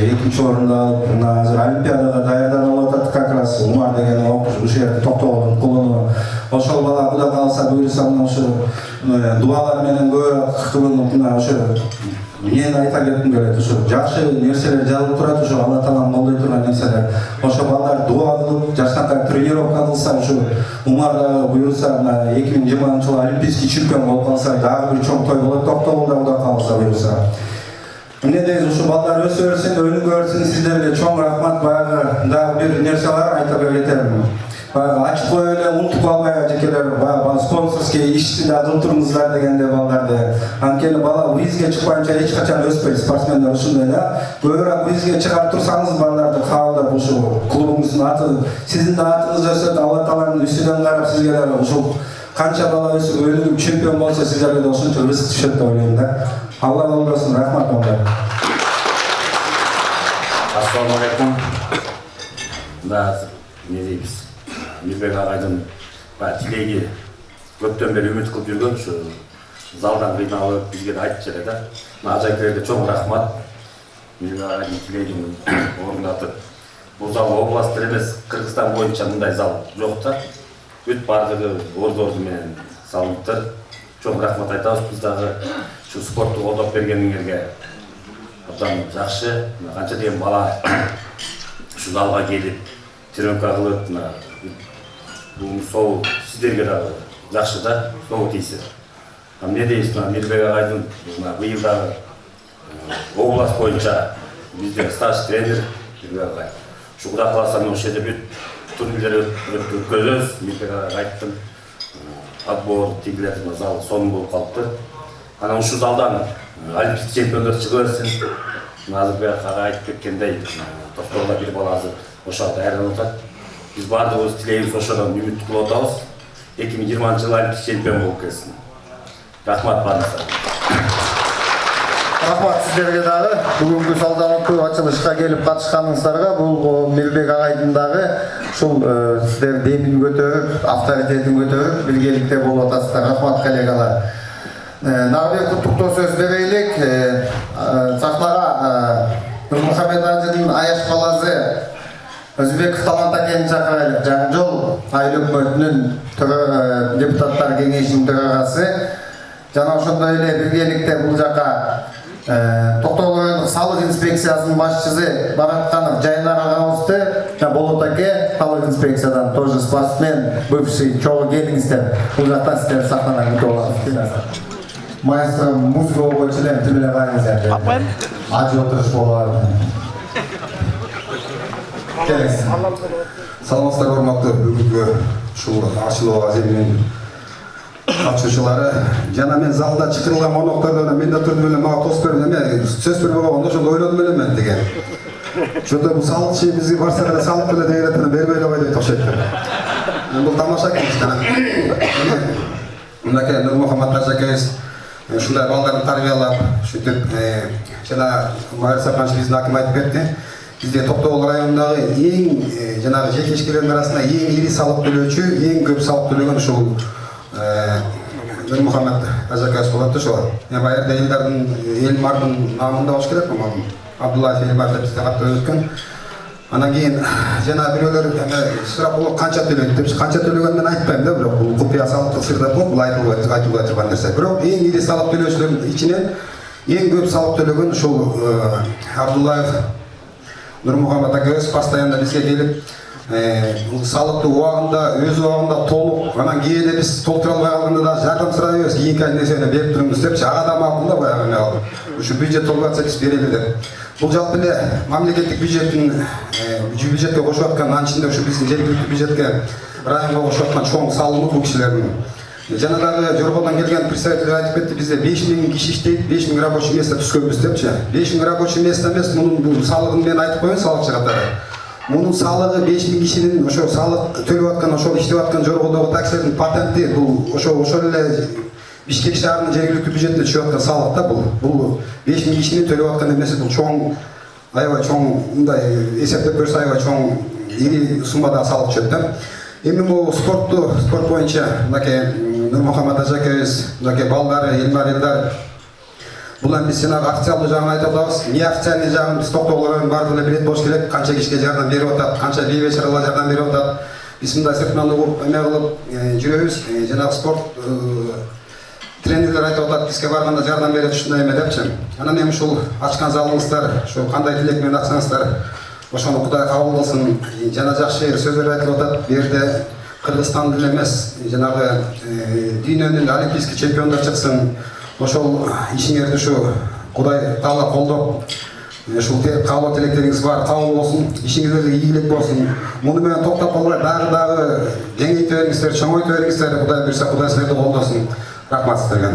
экинчи орунду алып, азыр олимпиадага даярданып атат, как раз Умар деген ушул жерде токтолдун кулуну. Ошол бала Кудай кааласа буюрса, ушу дуалар менен көбүрөөк кылынып, ушу мен айта кетким келет, ушу жакшы нерселер жазылып турат, ушу Алла таалам колдой турган нерселер. Ошо балдар дуа кылып, жаштакка тренировка кылса, ушу Умар дагы буюрса, 2020-жылы олимпийский чемпион болуп калса, дагы бир чоң той болот, токтоолдо Кудай кааласа буюрса. Эмне дейбиз, ушу балдар өсө берсин, өнүгө берсин, сиздерге чоң рахмат. Баягы дагы бир нерсе бар, айта кетем. Ачып коюп эле унутуп калбай ажекелер, баягы спонсорский ишти да кылтырыңыздар дегенде балдарды. Анткени бала визге чыкпайынча эч качан өспөйт, спортсмендер ушундай да. Көбүрөөк визге чыгарып турсаңыз балдарды кабылдап, ушу клубуңуздун аты, сиздин да атыңыз өсөт, Алла тааланын үстүнөн карап сизге да ушул канча бала өсүп өнүгүп чемпион болсо, сиздерге да ошончо рызык түшөт деп ойлойм да. Алла колдосун, рахмат балдар. Ассаламу алейкум. Да, не дейбиз. Мирбек агайдын тилеги көптөн бери үмүт кылып жүргөн ушу залдан кыйналып бизге айтып келе да. Ажайкелерге чоң рахмат. Мирбек тилегин орундатып. Бул зал област эмес, Кыргызстан боюнча мындай зал жок да. Бүт бардыгы орду менен салыныптыр. Чоң рахмат айтабыз. Биз дагы ушу спортту колдоп бергениңерге абдан жакшы. Канча деген бала ушу залга келип, тренировка кылып, бул сол сиздерге дагы жакшы да, сол тийсиз. Эмне дейсиз, Мирбек агайдын быйыл дагы област боюнча бизде стаж тренер Мирбек агай. Ушу Кудай кааласа ошол жерде бүт турнирлер өткөзөбүз. Мирбек агайга айттым. Отбор тигилердин залы сонун болуп калыптыр. Анан ушу залдан олимпийский чемпиондор чыга берсин. Назырбек агай айтып кеткендей, Токтогулда бир бала азыр ошол даярданып атат. Биз баардыгыбыз тилейбиз, ошодон үмүт кылып атабыз. 2020-жылы олимпийский чемпион болуп келсин. Рахмат баарыңызга. Рахмат сіздерге дағы. Бүгінгі салтанатты ачылышқа келіп қатысқаныңыздарга бұл Мирбек агайдын дагы ушул сіздер демин көтөрүп, авторитетин көтөрүп, биргеликте болуп атасыздар. Рахмат коллегалар. Нагыбек куттуктоо сөз берейлик. Сахнага Нурмухамед Ажидин аяш баласы Өзбеков Талант акенин чакырайлык. Жаңы жол айыл өкмөтүнүн депутаттар кеңешинин төрагасы. Жана ошондой эле биргеликте бул жака Токтогул райондук салык инспекциясынын башчысы Баратканов Жайнар агабызды, Болот аке салык инспекциядан тоже спортсмен, бывший чогуу келиңиздер. Бул жактан сиздер сахнадан күтүп алабыз. Маэстро музыка окуучу эле тимеле барыңыздар. Апайым. Ажы отуруш болот. Саламатсыздар, урматтуу бүгүнкү ушул ачылууга аземин катышуучулары. Жана мен залда чакырылган коноктордон мен да турдум эле мага тосуп берип эме сөз берип койгондо ошондо ойлодум эле мен деген. Ошондо бул салыкчы бизге барсак эле салык эле деген бербей эле койду окшойт. Бул тамаша экен. Мынакей Нурмухамед Ажакебиз ушундай балдарды тарбиялап, ушинтип жана Майыр Сапанч биздин аким айтып кетти. Бизде Токтогул районундагы эң жанагы жеке ишкерлердин арасында эң ири салык төлөөчү, эң көп салык төлөгөн ушул Нурмухамед Ажакебиз болот ошол. Байырда Элмардын намында болуш керек болмадым. Абдуллаев Элмар деп катты өткөн. Анан кийин жана бирөөлөр сурап бул канча төлөйт деп, канча төлөгөнүн мен айтпайм да, бирок бул купуя салыктык сырда бул айтылбай турган нерсе. Бирок эң ири салык төлөөчүлөрдүн ичинен эң көп салык төлөгөн ушул Абдуллаев Нурмухамед агабыз постоянно бизге келип салыкты убагында, өз убагында толук, анан кээде биз толтура албай калганда да жардам сурайбыз, кийинки нерсени берип туруңуз депчи, ага да макул да баягы эме алып. Ушу бюджет толуп атса биз берели деп. Бул жалпы эле мамлекеттик бюджетке кошуп аткан, анын ичинде ушу биздин жергиликтүү бюджетке районго кошуп аткан чоң салымы бул кишилердин. Жана дагы Жоргодон келген представитель айтып кетти, бизде 5000 киши иштейт, 5000 рабочий место түзгөнбүз депчи. 5000 рабочий место эмес, мунун салыгын мен айтып коеюн салыкчы катары. Мунун салыгы 5000 кишинин ошо салык төлөп аткан, ошол иштеп аткан Жоргодогу таксилердин патенти, бул ошол эле Бишкек шаарынын жергиликтүү бюджетине түшүп аткан салык да бул. Бул 5000 кишинин төлөп аткан эмеси, бул чоң, аябай чоң, мындай эсептеп көрсө аябай чоң ири суммада салык түшөт да. Эми бул спорт боюнча мынакей Нурмухамед Ажакебиз, мынакей балдары, Элдар бул эми биз жанагы официалдуу жагын айтып атабыз. Неофициальный жагын биз Токтогул районунун баардыгы билет болуш керек, канча кишиге жардам берип атат, канча бейбечаралар жардам берип атат. Биз мындай сыртынан угуп эме кылып жүрөбүз. Жанагы спорт тренерлер айтып атат, бизге барганда жардам берет ушундай эме депчи. Анан эми ушул ачкан залыңыздар, ушул кандай тилек менен ачсаңыздар, ошону Кудай кабыл кылсын. Жана жакшы сөздөр айтылып атат. Бу жерде Кыргызстандын эле жанагы дүйнөнүн олимпийский чемпиондор чыксын. Ошол ишиңерди ушу Кудай таала колдоп, ушул каалоо тилектериңиз бар, кабыл болсун, ишиңиздерге ийгилик болсун. Муну менен токтоп калбай дагы кеңейте бериңиздер, чоңойто бериңиздер. Кудай буйрса, Кудай силерди колдосун. Рахмат сиздерге.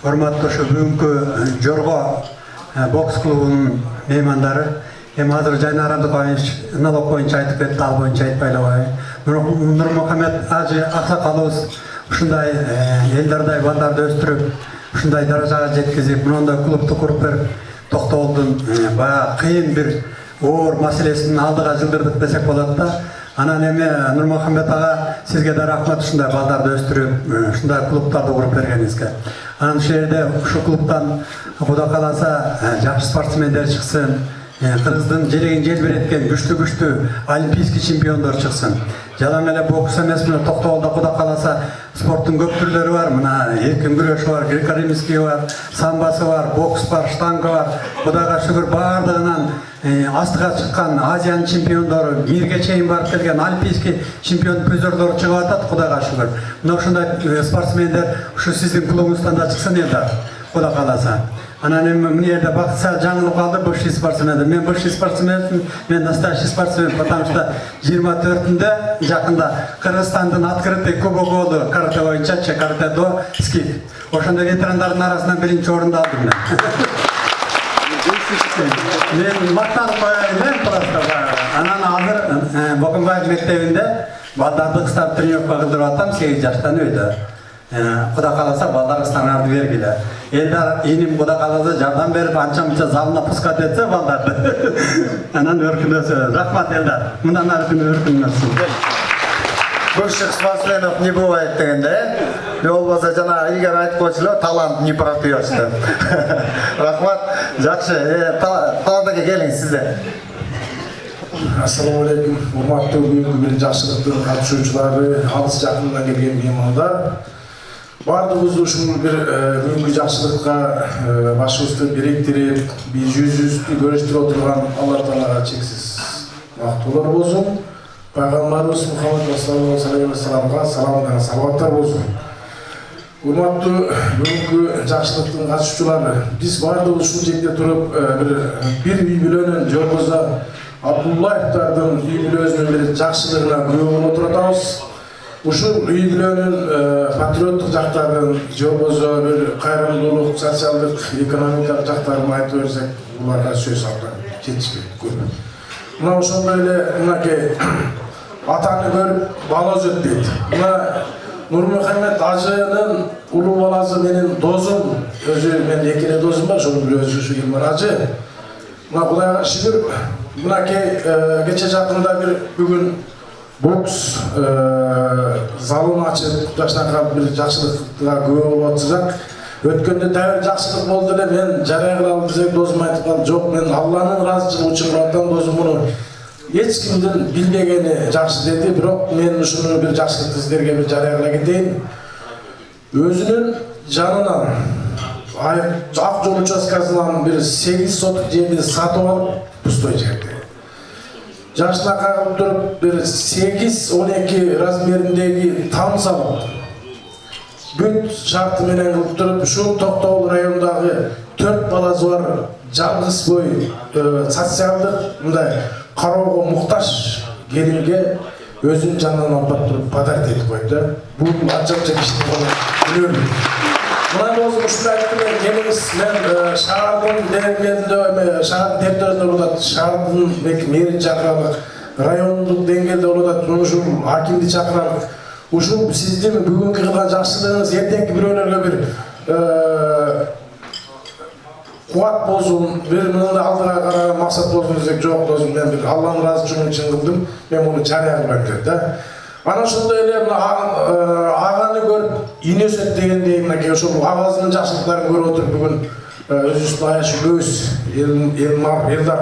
Урматтуу ушу бүгүнкү Жорго бокс клубунун меймандары, эми азыр Жайнар Абдыкаевич налог боюнча айтып кетти, ал боюнча айтпай эле коеюн. Нурмухамед Ажы аксакалыбыз ушундай элдердей балдарды өстүрүп, ушундай даражага жеткизип, мындай клубду куруп берип, Токтогулдун баягы кыйын бир оор маселесин алдыга жылдырдык десек болот да. Анан эми Нурмухаммед ага сизге да рахмат ушундай балдарды өстүрүп, ушундай клубтарды куруп бергениңизге. Анан ушул жерде ушул клубтан Кудай кааласа жакшы спортсмендер чыксын, Кыргыздын желегин желбиреткен күчтүү олимпийский чемпиондор чыксын. Жалаң эле бокс эмес, мына Токтогулда Кудай кааласа спорттун көп түрлөрү бар. Мына эркин күрөш бар, греко-римский бар, самбасы бар, бокс бар, штанга бар. Кудайга шүгүр баардыгынан астыга чыккан Азиянын чемпиондору, мирге чейин барып келген олимпийский чемпион призерлору чыгып атат, Кудайга шүгүр. Мына ушундай спортсмендер ушу сиздин клубуңуздан да чыксын эле, Кудай кааласа. Анан эми мына жерде бакытса жаңылып калды бывший спортсмен. Мен бывший спортсменмин, мен настоящий спортсмен, потому что 24-нде жакында Кыргызстандын открытый кубогу болду карате боюнча, карате-до скиф. Ошондо ветерандардын арасынан биринчи орунду алдым мен. Мен мактанып коеюн элем просто. Анан азыр Бокумбаев мектебинде балдарды кыстап тренировка кылдырып атам, 8 жаштан өйдө. Кудай кааласа балдар станарды бергиле. Элдар иним Кудай кааласа жардам берип анча-мынча залына пускат этсе балдарды. Анан өркүнөсө. Рахмат Элдар. Мындан ары күнү өркүнөсүн. Бывших спортсменов не бывает дегенде. Болбосо жана Игорь айтып койчулар, талант не пропьешь деп. Рахмат. Жакшы. Талантыга келиңиз сизде. Ассаламу алейкум. Урматтуу бүгүнкү бир жакшылыктын катышуучулары, алыс жакындан келген меймандар. Бардыгыбызды ушул бир бүгүнкү жакшылыкка башыбызды бириктирип, биз жүзүбүздү көрүштүрүп отурган Алла Таалага чексиз мактоолор болсун. Пайгамбарыбыз Мухаммад саллаллаху алейхи ва салламга салам салаваттар болсун. Урматтуу бүгүнкү жакшылыктын катышуучулары, биз бардыгыбыз ушул жерде туруп бир үй бүлөнүн жолбозо Абдуллаевдардын үй бүлөсүнүн бир жакшылыгына күбө болуп отурабыз. Ушул үй бүлөнүн патриоттук жактарын, жолбозо бир кайрымдуулук, социалдык, экономикалык жактарын айтып берсек, буларга сөз алып жетишпейт көп. Мына ошондой эле мынакей атаны көрүп бала өзөт дейт. Мына Нурмухаммед ажынын улуу баласы менин досум, өзү мен эки эле досум бар, ошонун бирөөсү ушу Илмар ажы. Мына Кудайга шүгүр, мынакей кече жакында бир бүгүн бокс залын ачып, жаштарга бир жакшылыкка күбө болуп атсак, өткөндө дагы бир жакшылык болду эле, мен жарыя кылалы десек досум айтып калды, жок, мен Алланын ыраазычылыгы үчүн кылып досум муну эч кимдин билбегени жакшы деди, бирок мен ушуну бир жакшылыкты сиздерге бир жарыя кыла кетейин. Өзүнүн жанынан ак жол участкасынан бир 8 соток жерди сатып алып, пустой жерди. Жашына кагып туруп бир 8-12 размериндеги там салып, бүт шарты менен кылып туруп, ушул Токтогул районундагы 4 баласы бар жалгыз бой социалдык мындай кароого муктаж келинге өзүнүн жанынан алып туруп подарок этип койду. Бул анча-мынча кишинин билөм. Мына досум ушундай айтты, мен келиңиз, мен шаардын деңгээлинде, шаардын территориясында болот, шаардын мэрин чакыралык, райондук деңгээлде болот, ушул акимди чакыралык. Ушул сиздин бүгүнкү кылган жакшылыгыңыз эртеңки бирөөлөргө бир кубат болсун, бир мындай алдыга караган максат болсун десек, жок досум, мен бир Алланын ыраазычылыгы үчүн кылдым, мен муну жарыя кылбайм деп да. Ana ошондой эле аганы көрүп ине өсөт дегендей, мынакей ошол агасынын жакшылыктарын көрүп отуруп бүгүн өзүбүздүн аяшыбыз Элдар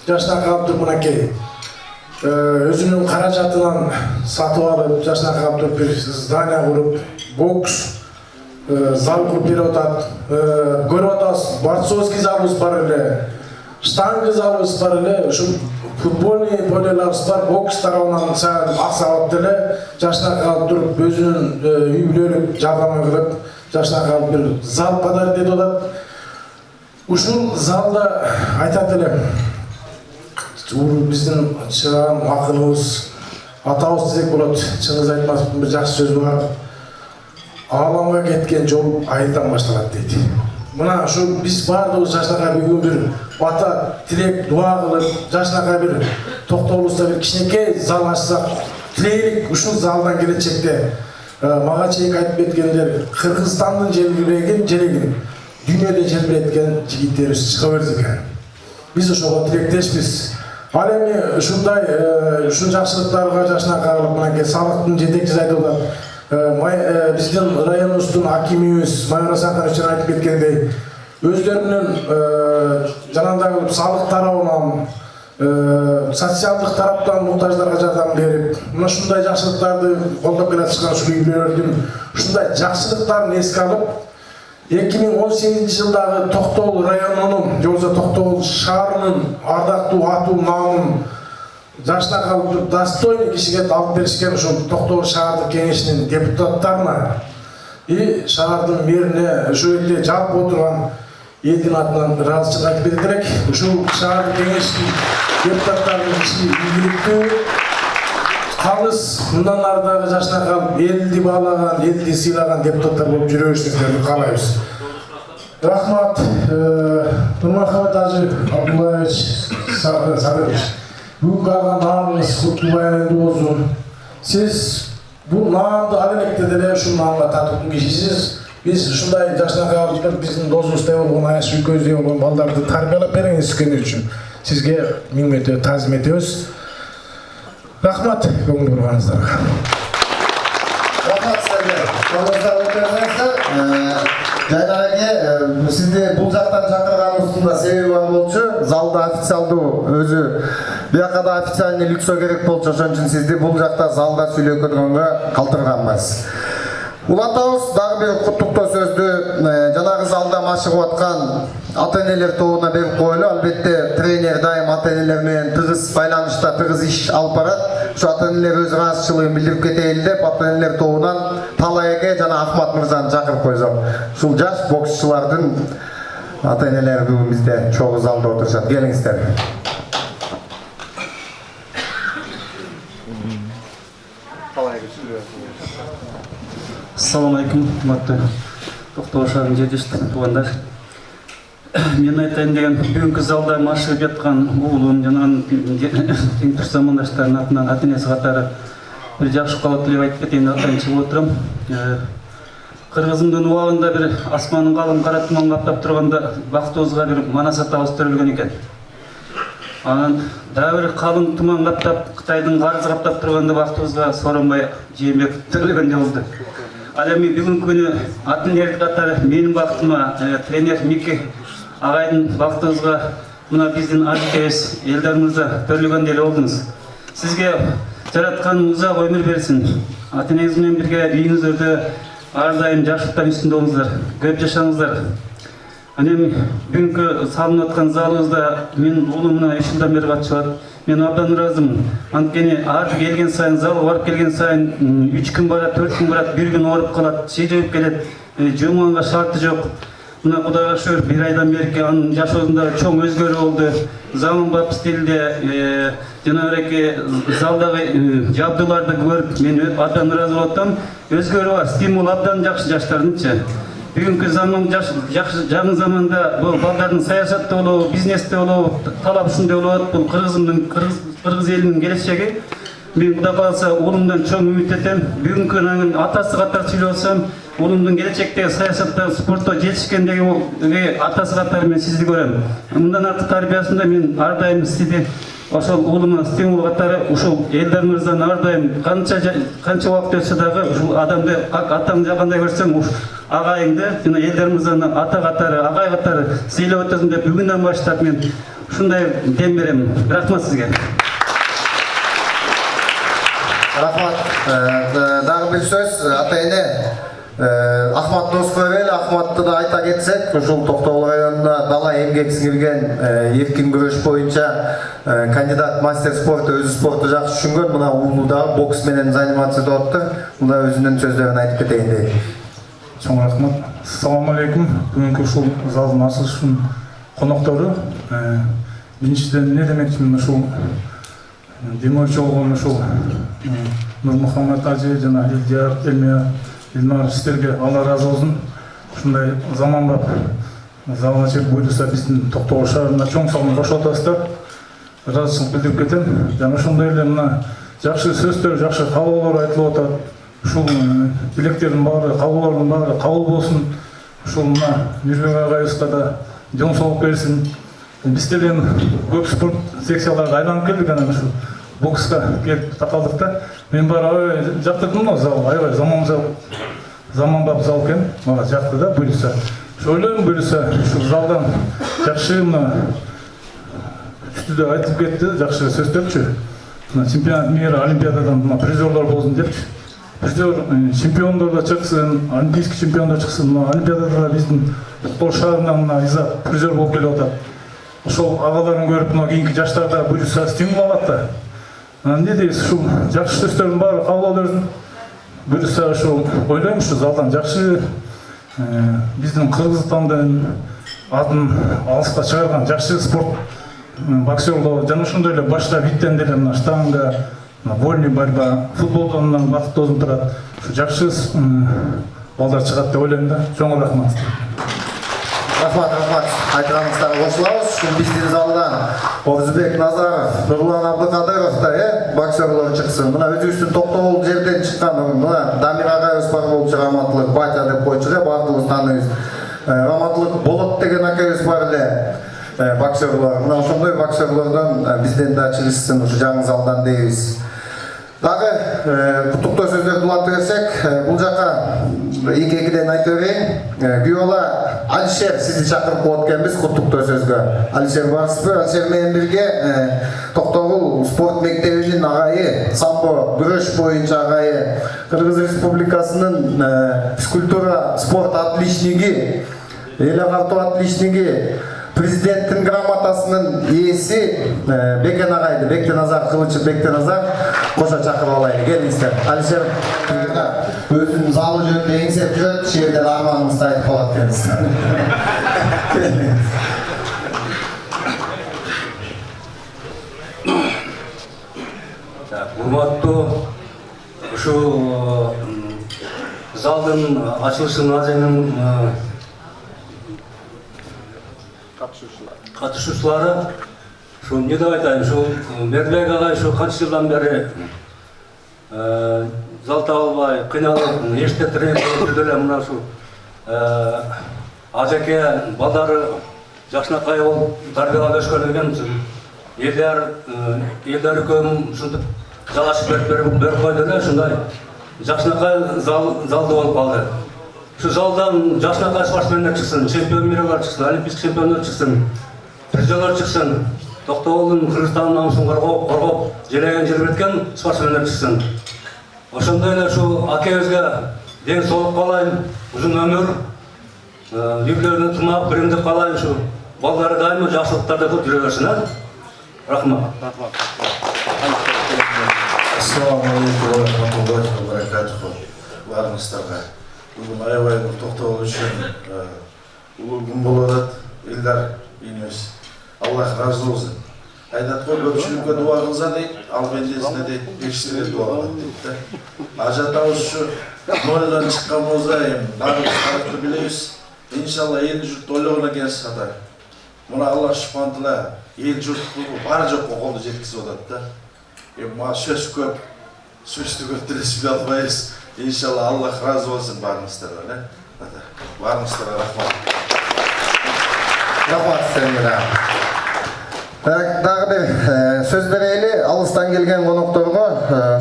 жашына калып туруп мынакей өзүнүн каражатынан сатып алып, жашына калып туруп бир здание куруп, бокс зал куруп берип атат. Көрүп атабыз, борцовский залыбыз бар эле, штанга залыбыз бар эле, ушул футбольный полеларыбыз бар, бокс тарабынан аксалып деле, жашына калып туруп өзүнүн үй бүлөлүк жардамы кылып, жашына калып бир зал подарок этип атат. Ушул залда айтат элем, биздин чыган акыныбыз, атабыз десек болот, чыңгыз айтматовдун бир жакшы сөзү бар. Ааламга кеткен жол айылдан башталат дейт. Мына ушу биз бардыгыбыз жашнакай бүгүн бир бата, тилек, дуа кылып, жашнакай бир Токтогулубузда бир кичинекей зал ачсак, тилейlik ушул залдан келечекте мага чейинки айтып кеткендер Кыргызстандын желегин дүйнөдө желбиреткен жигиттерибиз чыга берсе экен. Биз ошого тилектешпиз. Ал эми ушул жакшылыктарга жашына каралып мынакей салыктын жетекчиси айтып атат. Биздин районубуздун акимибиз Майра Сакарович айтып кеткендей, өздөрүнүн жанагы салык тарабынан социалдык тараптан муктаждарга жардам берип, мына ушундай жакшылыктарды колдоп келатышкан ушул үйлөрдүн ушундай жакшылыктарын эске алып 2018 жылдагы Токтогул районунун же болбосо Токтогул шаарынын ардактуу атуу наамын жашына калып достойный кишиге алып беришкен ушул Токтогул шаардык кеңешинин депутаттарына и шаардын мэрине ошол жерде жалпы отурган элдин атынан ыраазычылык айтып кетет элек. Ушул шаардык кеңештин депутаттарынын иши ийгиликтүү, калыс мындан ары дагы жашына калып элди баалаган, элди сыйлаган депутаттар болуп жүрөбүзүңүздөрдү каалайбыз. Рахмат, Нурмахамед Ажы Абдуллаевич Садырович. Бүгүнкү алган наамыңыз куттуу баяндуу болсун. Сиз бул наамды ал электе деле ушул наамга татыктуу кишисиз. Биз ушундай жашына калып биздин досубуздай болгон, аяш өлкөбүздөй болгон балдарды тарбиялап бергениңиз үчүн сизге миң мәртебе таазим этебиз. Рахмат көңүл бурганыңыздарга. Рахмат сизерге. Колуңуздар өтөңүздөр. Жайнараке, сизди бул жактан чакырганыбыздын да себеби бар болчу. Залда официалдуу өзү бияка да официальный лицо керек болчу. Ошон үчүн сизди бул жакта залда сүйлөп көргөнгө калтырганбыз. Улантабыз дагы бир куттуктоо сөздү жанагы залда машыгып аткан ата-энелер тобуна берип коелу. Албетте тренер дайым ата-энелер менен тыгыз байланышта, тыгыз иш алып барат. Ушу ата-энелер өз ыраазычылыгын билдирип кетейин деп ата-энелер тобунан Талайге жана Ахмат мырзаны чакырып койсок. Ушул жаш боксчулардын ата-энелери бүгүн бизде чогуу залда отурушат. Келиңиздер. Ассаламу алейкум, урматтуу Токтогул шаарынын жетишти туугандар. Мен айтайын деген бүгүнкү залда машыгып жаткан уулум жана тең тур замандаштардын атынан ата-энеси катары бир жакшы кабат деп айтып кетейин деп атайын чыгып отурам. Кыргызымдын убагында бир асманын калың кара туман каптап турганда бактыбызга бир Манас атабыз төрөлгөн экен. Анан дагы бир калың туман каптап Кытайдын карызы каптап турганда бактыбызга Сооронбай Жээнбеков төрөлгөн болду. Ал эми бүгүнкү күнү ата-энелер катары менин бактыма тренер Мики агайдын бактыбызга мына биздин ажекебиз Элдар мырза төрөлгөн деле болдуңуз. Сизге жараткан узак өмүр берсин. Ата-энеңиз менен бирге үйүңүздөрдө ар дайым жакшылыктан үстүндө болуңуздар, көп жашаңыздар. Анан бүгүнкү салынып аткан залыбызда менин уулум мына 3 жылдан бери катышат. Мен абдан ыраазымын. Анткени ар келген сайын залга барып келген сайын 3 күн барат, 4 күн барат, 1 күн ооруп калат, шейжеп келет. Жумганга шарты жок. Мына Кудайга шүгүр 1 айдан бери анын жашоосунда чоң өзгөрүү болду. Заманбап стилде жанагы залдагы жабдууларды көрүп мен абдан ыраазы болуп атам. Өзгөрүү бар, стимул абдан жакшы жаштардынчы. Бүгүнкү заман жаңы заманда бул балдардын саясатта болобу, бизнесте болобу, талап ушундай болот. Бул кыргыз элинин келечеги. Мен Кудай кааласа уулумдан чоң үмүт этем. Бүгүнкү атасы катары сүйлөсөм, уулумдун келечектеги саясатта, спортто жетишкендеги атасы катары мен сизди көрөм. Мындан аркы тарбиясында мен ар дайым сизди ошол уулума стимул катары ушул Элдар мырзаны ар дайым канча убакыт өтсө дагы ушул адамды атаң жагандай көрсөң агайыңды жана Элдар мырзаны ата катары, агай катары сыйлап өтөсүң деп бүгүндөн баштап мен ушундай дем берем. Рахмат сизге. Рахмат. Дагы бир сөз ата-эне Ахмат Доскоевел, Ахматты да айта кетсек, ушул Токтогул районунда дала эмгек сиңирген эркин күрөш боюнча кандидат мастер спорту, өзү спорту жакшы түшүнгөн, мына уулу да бокс менен занимация болуптур. Мына өзүнүн сөздөрүн айтып кетейин дейт. Чоң рахмат. Ассаламу алейкум. Бүгүнкү ушул залдын ачылышын коноктору. Биринчиден эмне демекчимин, ушул демөчү болгон ушул Нурмухаммед Ажи жана Илдияр Илмар сиздерге Алла разы болсун. Ушундай заманбап зал ачып буйруса биздин Токтогул шаарына чоң салым кошуп атасыздар. Ыраазычылык билдирип кетем. Жана ошондой эле мына жакшы сөздөр, жакшы кабылуулар айтылып атат. Ушул билектердин баары, кабылуулардын баары кабыл болсун. Ушул мына Мирбек агайыбызга да жөн соолук берсин. Биз делен көп спорт секцияларда айланып келдик, анан ушу бокска келип такалдык да. Мен бар аябай жактырдым го зал, аябай заманбап зал экен, мага жакты да, буюрса. Ойлойм буюрса, ушу залдан жакшы мына үстүдө айтып кетти, жакшы сөздөрчү. Мына чемпионат мира, олимпиададан мына призерлор болсун депчи. Призер чемпиондор да чыксын, олимпийский чемпиондор чыксын, мына олимпиадада биздин Токтогул шаарынан мына Иза призер болуп келип атат. Ошол агаларын көрүп, мына кийинки жаштарда буюрса стимул алат да. Не дейсиз, ушул жакшы сөздөрдүн баары кабыл алып буюрса ошол ойлойм, ушу залдан жакшы биздин Кыргызстандын атын алыска чыгарган жакшы спорт боксерлор жана ошондой эле башка видден деле мына штанга, вольный борьба, футболдон бакыт тосуп турат. Ушу жакшы балдар чыгат деп ойлойм да. Чоң рахмат. Рахмат, айтқаныңыздарға қосылабыз. Ушул биздин залдан Орзубек Назаров, Нурлан Абдыкадыров да боксерлор чыксын. Мына өзүбүздүн Токтогул жерден чыккан, мына Дамир агайыбыз бар болчу, Раматылык Батя деп койчу эле, баардыгыбыз тааныйбыз. Раматылык Болот деген акайыбыз бар эле. Боксерлор, мына ошондой боксерлордон бизден да чыгышсын ушу жаңы залдан дейбиз. Дагы куттуктоо сөздөрдү улантып берсек, бул жака эки-экиден айтып берейин. Күйөөла Алишер сизди чакырып коет экенбиз куттуктоо сөзгө. Алишер барсызбы? Алишер менен бирге Токтогул спорт мектебинин агайы, самбо күрөш боюнча агайы, Кыргыз Республикасынын физкультура спорт отличниги, эл агартуу отличниги, президенттин грамотасынын ээси Бекенагайды, Бектеназар Кылычев Бектеназар кошо чакырып алайын. Келиңиздер. Алишер өзүнүн залы жөнүндө эңсеп жүрөт, шерден арманыңызды айтып калат экенсиз. Урматтуу ушул залдын ачылышын азенин катышуучулары, ушу эмне деп айтайын, ушу Мерлек агай ушу канча жылдан бери зал таба албай, кыйналып, эшикте тренер эле мына ушу ажеке балдары жакшынакай болуп тарбиялап өскөн экен. Элдер экөөм ушинтип жалашып берип койду эле, ушундай жакшынакай залды болуп калды. Şu zaldan жакшынакай спортсмендер чыксын, чемпион мирлер чыксын, олимпийский чемпиондор чыксын, призерлор чыксын, Токтогулдун Кыргызстандын намысын коргоп, желеген желбеткен спортсмендер чыксын. Ошондой эле ушу акебизге ден соолук каалайм, узун өмүр, үйлөрүнө тымак, биримдик каалайм, ушу балдары дайыма жакшылыктарды кылып жүрө берсин. Рахмат. Ассаламу алейкум ва рахматуллахи ва баракатуху. Баарыңыздарга бүгүн аябай бир Токтогул үчүн улуу күн болуп атат. Элдар үйүнүбүз Аллах разы болсун. Айтат го көпчүлүккө дуа кылса дейт, ал бендесине дейт, бештерге дуа кылат дейт да. Ажатабыз ушу нолдан чыккан болсо, баарыбыз тарыхты билебиз. Иншалла эл журт ойлогон экенсиз ата. Мына Аллах субхантала эл журтту бар жокко колду жеткизип атат да. Мага сөз көп, сөздү көп деле сүйлөй албайбыз. İnşallah Allah razı olsun barınızlara. Barınızlara rahmat. Rahmat sizlere. Дагы бир сөз берели, алыстан келген конокторго,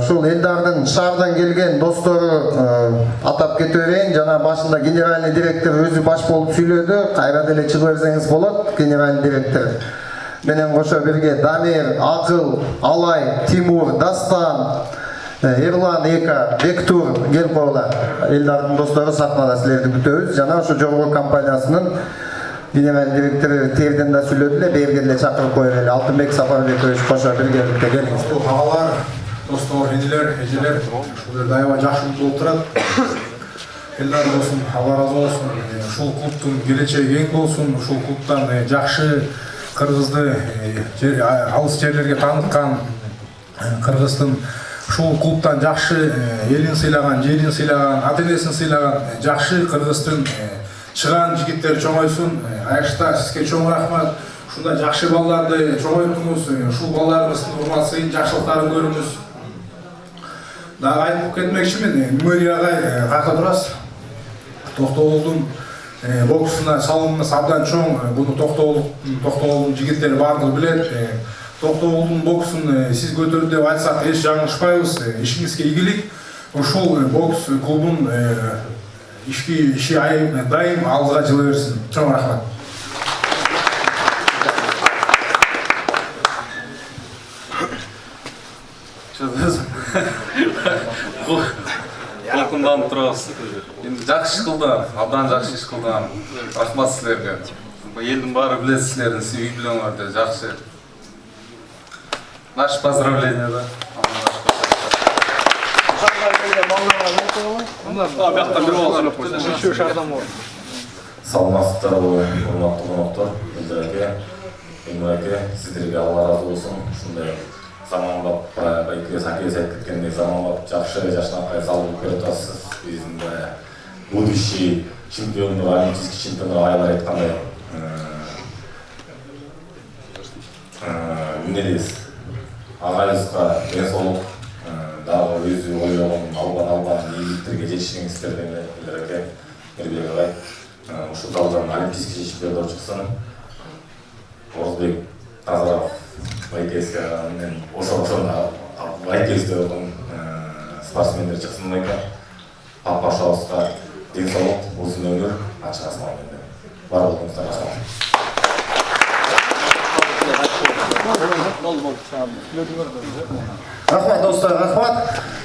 ушул элдардын шаардан келген достору атап кете берейин. Жана башында генеральный директор өзү баш болуп сүйлөдү. Кайра деле чыгып берсеңиз болот. Генеральный директор менен кошо бирге Дамир, Акыл, Алай, Тимур, Дастан, Ерлан, Ека, Бектур келип койгула. Элдардын достору сахнада силерди күтөбүз. Жана ушу жогорку компаниясынын генеральный директору Терден да сүйлөдү эле, берге эле чакырып коюп эле. Алтынбек Сапарбекович кошо биргеликте келиңиз. Агалар, достор, энелер, эжелер, ушул жерде аябай жакшы болуп турат. Элдар болсун, Алла разы болсун. Ушул клубтун келечеги кең болсун. Ушул клубтан жакшы Кыргызды алыс жерлерге тааныткан, Кыргыздын ушул клубтан жакшы элин сыйлаган, жерин сыйлаган, ата-энесин сыйлаган жакшы Кыргыздын чыган жигиттер чоңойсун. Аякта сизге чоң рахмат. Ушундай жакшы балдарды чоңойттуңуз. Ушул балдарыбыздын урматсын, жакшылыктарын көрүңүз. Дагы айтып кетмекчимин, мэрия агай кайда турасыз? Токтогулдун боксуна салымыбыз абдан чоң. Буну Токтогулдун жигиттери бардыгы билет. Токтогулдун боксун сиз көтөрдү деп айтсак эч жаңылышпайбыз. Ишиңизге ийгилик. Ушул бокс клубун иши дайым алдыга жыла берсин. Чоң рахмат. Толкунданып турабыз. Енді жақсы иш кылдым, абдан жақсы иш кылдым. Рахмат силерге. Элдин баары билет силердин сүй билеңерди, жақсы. Наш поздравление да. Саламатсыздарбы, урматтуу коноктор, Эмир аке, сиздерге Алла разы болсун. Ушундай заманбап байке сакес айтып кеткендей заманбап жакшы жашнакай салып берип атасыз. Биздин будущий чемпиондук, олимпийский чемпиондук аялар айткандай эмне дейсиз? Агайыбызга ден соолук, дагы өзү ойлогон алган ийгиликтерге жетишиңиздерден Эмир аке, Мирбек агай. Ушул залдан олимпийский чемпиондор чыксын. Орозбек Тазаров байкеске мен ошондо байкесте болгон спортсмендер чыксын байке. Папашабызга ден соолук, узун өмүр, ачык асман менен. Барлыгыңызга рахмат. Рахмат достор, рахмат.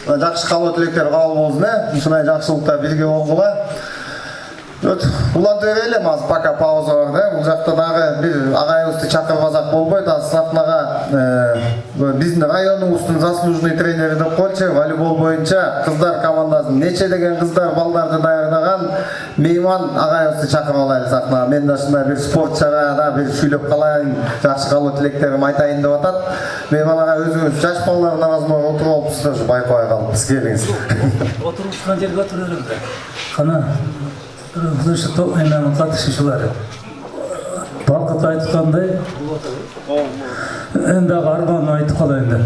Жакшы кабыл тилектер кабыл болсун. Ушундай жакшылыкта бирге болгула. Улантып элем азыр пока пауза бар да. Бул жакта дагы бир агайыбызды чакырбасак болбойт. Азыр сахнага биздин районубуздун заслуженный тренери деп коелчу, волейбол боюнча кыздар командасын нече деген кыздар балдарды даярдаган мейман агайыбызды чакырып алайлы сахнага. Мен да ушундай бир спорт чарада бир сүйлөп калайын, жакшы кабыл тилектеримди айтайын деп атат. Мейман агай өзүңүз жаш балдардын арасында отуруп алыпсыздар, ушу байкабай калыппыз. Келиңиз. Отурушкан жерге отуруп элем. Кана Кыргызстан катышуучулары Балкыт айткандай эми дагы арман айтып калайын деп.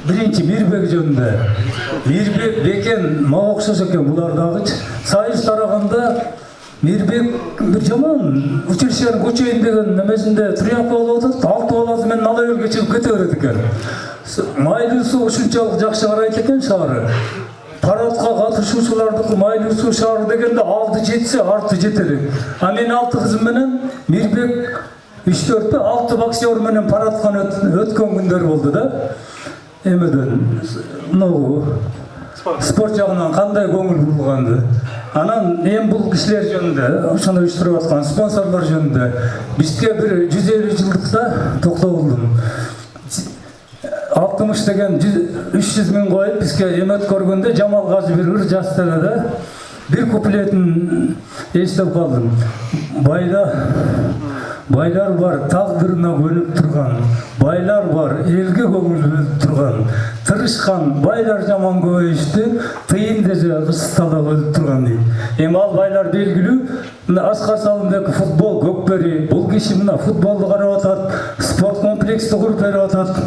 Биринчи Мирбек жөнүндө. Мирбек бекен мага окшош экен булар дагычы. Сайыс тараганда Мирбек бир жаман училищенин көчөйүн деген немесинде тренировка болуп атат. 6 баласы менен ала элге чыгып кете берет экен. Майлуусу ушунчалык жакшы карайт экен шаары. Парадқа катышуучулардыкы Майлуусу шаары дегенде алды жетсе арты жетелик. А мен 6 кызым менен Мирбек 3-4 6 боксер менен парадкан өткөн күндөр болду да. Эмеден спорт жагынан кандай көңүл бурулганды. Анан эми бул кишилер жөнүндө, ошону уюштуруп аткан спонсорлор жөнүндө бизге бир 150 жылдыкта Токтогулдун 60 деген 300 миң коюп бизге эмет көргөндө Жамал Газы бир ыр жазды да. Бир куплетин эстеп калдым. Байлар бар, тагдырына көнүп турган. Байлар бар, элге көңүл бөлүп турган. Тырышкан байлар жаман көбөйүштү, тыйын деже кыстала өлүп турган дейт. Эми ал байлар белгилүү. Мына Аскар Салымбеков футбол көкбери, бул киши мына футболду карап атат, спорт комплексти куруп берип атат.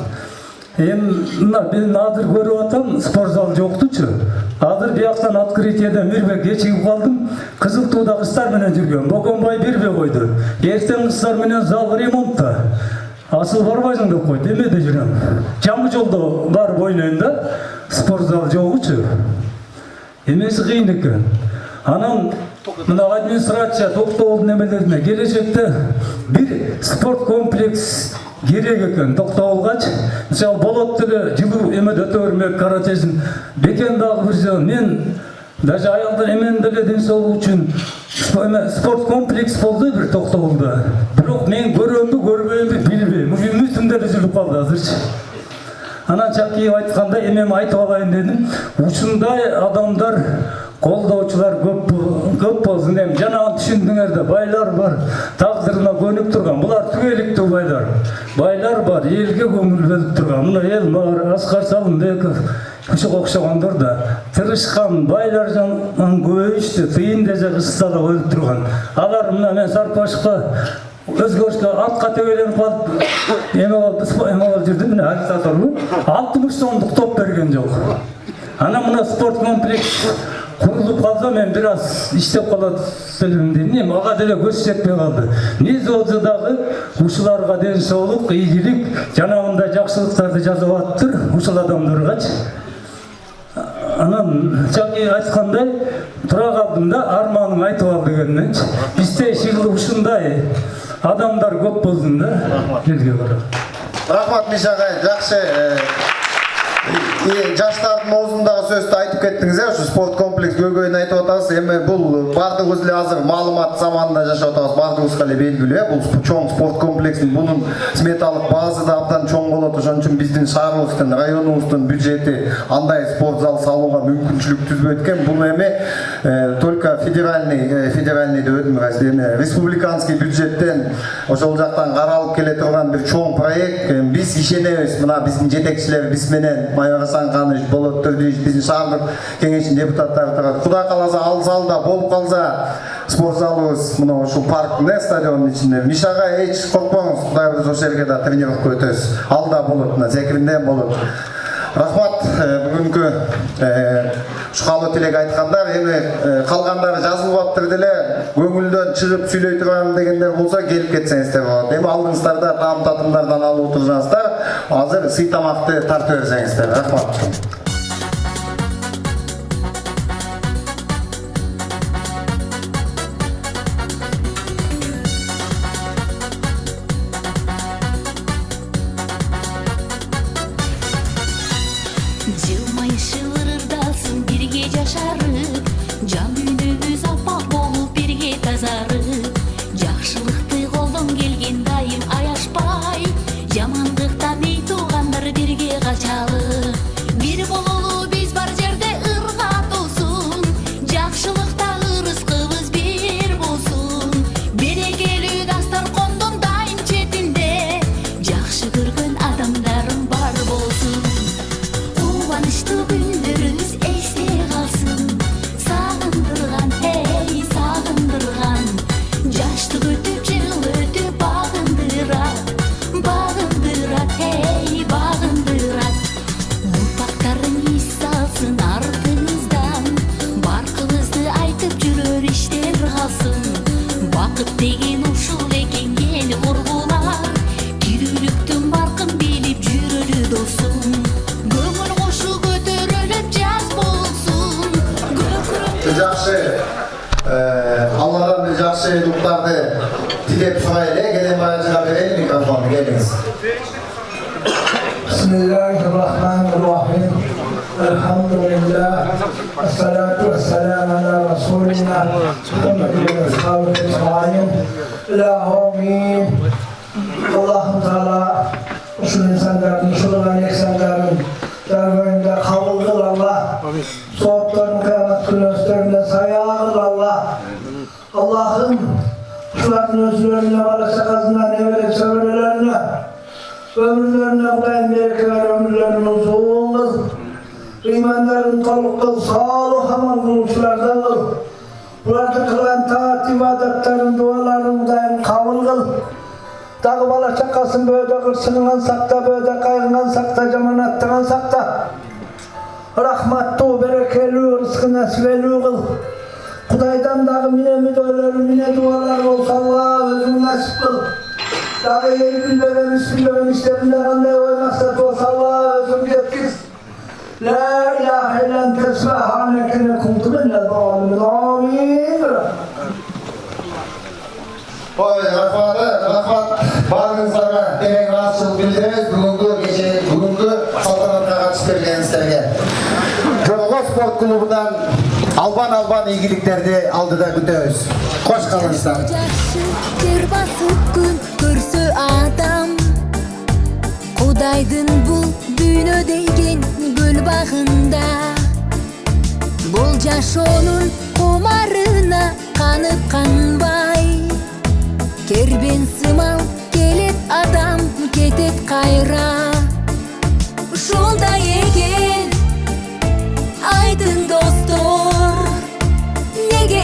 Мен азыр көрүп атам, спорт зал жоктучу. Азыр бияктан открытиеде Мирбекке чыгып калдым. Кызыл тууда кыздар менен жүргөн. Боконбай бербей койду. Эртең кыздар менен зал ремонтта. Асыл барбайсың деп койду. Эмеде жүрөм. Жаңы жолдо барып ойнойм да. Спорт зал жокчу. Эмеси кыйын экен. Анан мына администрация Токтогулдун немелерине келечекте бир спорт комплекс керек экен Токтогулгачы. Мисалы болот деле жылуу эме өтө бермек карачесин. Бекен дагы бир жол мен даже аялдар эмен деле ден соолук үчүн спорт комплекс болду бир Токтогулда. Бирок мен көрөмбү, көрбөймбү билбейм. Үмүтүм деле жүрүп калды азырчы. Анан Чакиев айткандай эмем айтып алайын дедим. Ушундай адамдар колдоочулар көп болсун. Эми жанагы түшүндүңөр да, байлар бар, тагдырына көнүп турган. Булар түгеликтүү байлар. Байлар бар, элге көңүл бөлүп турган. Мына эл бар, Аскар Салымбеков, ушуга окшогондор да тырышкан байлар жаман көбөйүштү, тыйын деже кыстала өлүп турган. Алар мына мен Сарпашка өзгөрүшкө атка төгөлөнүп калып, эме болуп жүрдүм, мына агитаторлу 60 сомдук топ берген жок. Ана мына спорт комплекс курулуп калса мен бир аз иштеп калат элем дейм. Эми ага деле көз жетпей калды. Низоодо дагы ушуларга ден соолук, ийгилик, жанагындай жакшылыктарды жазып аттыр ушул адамдаргачы. Анан жаки айткандай тура калдым да арманым айтып ал дегенденчи. Бизде иши ушундай адамдар көп болсун да. Элге карап. Рахмат Миша агай, жакшы. Жаштардын оозундагы сөздү айтып кеттиңиз, ушу спорт комплекс көйгөйүн айтып атабыз. Эми бул бардыгыбыз эле азыр маалымат заманында жашап атабыз. Бардыгыбызга эле белгилүү, бул чоң спорт комплексин бунун сметалык базасы да абдан чоң болот. Ошон үчүн биздин шаарыбыздын, районубуздун бюджети андай спорт зал салууга мүмкүнчүлүк түзбөйт экен. Бул эми только федеральный деп эми республиканский бюджеттен ошол жактан каралып келе турган бир чоң проект. Биз ишенебиз, мына биздин жетекчилер биз менен Майор Асанканыч, Болот Төрдиевич, биздин шаардык кеңештин депутаттары турат. Кудай кааласа ал залда болуп калса, спорт залыбыз мына ушул парктын, стадиондун ичинде. Мишага эч коркпоңуз, Кудай буйруса ошол жерге да тренировка өтөбүз. Ал да болот, мына Зекиринден болот. Рахмат, бүгүнкү ушкалуу тилек айткандар, эми калгандары жазылып аптыр деле, көңүлдөн чыгып сүйлөй турган дегендер болсо келип кетсеңиздер болот. Эми алдыңыздарда таам татымдардан алып отурсаңыздар, азыр сый тамакты тартып берсеңиздер. Рахмат. Bismillahirrahmanirrahim. Elhamdülillah. Esselatu vesselamu ala Resulina Muhammedin ve ashabihi ecmaîn. Amin. Allahu Teala şu insanların, şu insanların darbeinde kabul kıl Allah. Soğukların kıyamet günü üstlerinde sayar Allah. Allah'ım şuların özlerine varasa kazına ne verip severlerine ömürlerine Kudayım bereket, ömürlerine uzun kıl. İmanların kalıp kıl, sağlık aman kılmışlardan kıl. Burada kılan taat ibadetlerin, duaların Kudayım kabul kıl. Dağı bala çakasın böyle kırsınıgan sakta, böyle kaygıgan sakta, cemaattıgan sakta. Rahmatlı, berekeli, rızkı nasibeli kıl. Kudaydan dağı mine müdürleri, mine dualar olsa Allah özünü nasip kıl. Dağı yeri bilmeden, ismilmeden işlerinde kanday oymazsa olsa Allah özünü yetkiz. La ilahe illan tesbihânekine kuntu minel zalimin. Amin. Rahmat barыңыздарга терең ыраазычылык билдиребиз бүгүнкү салтанатка катышып келгениңиздерге. Жорго спорт клубунан албан ийгиликтерди алдыда күтөбүз. Кош калыңыздар. Жер басып күн көрсө адам Кудайдын бул дүйнө деген гүл багында Бул жашоонун кумарына канып канбай Кербен сымал келет адам кетет кайра Ушундай экен айтын достор Неге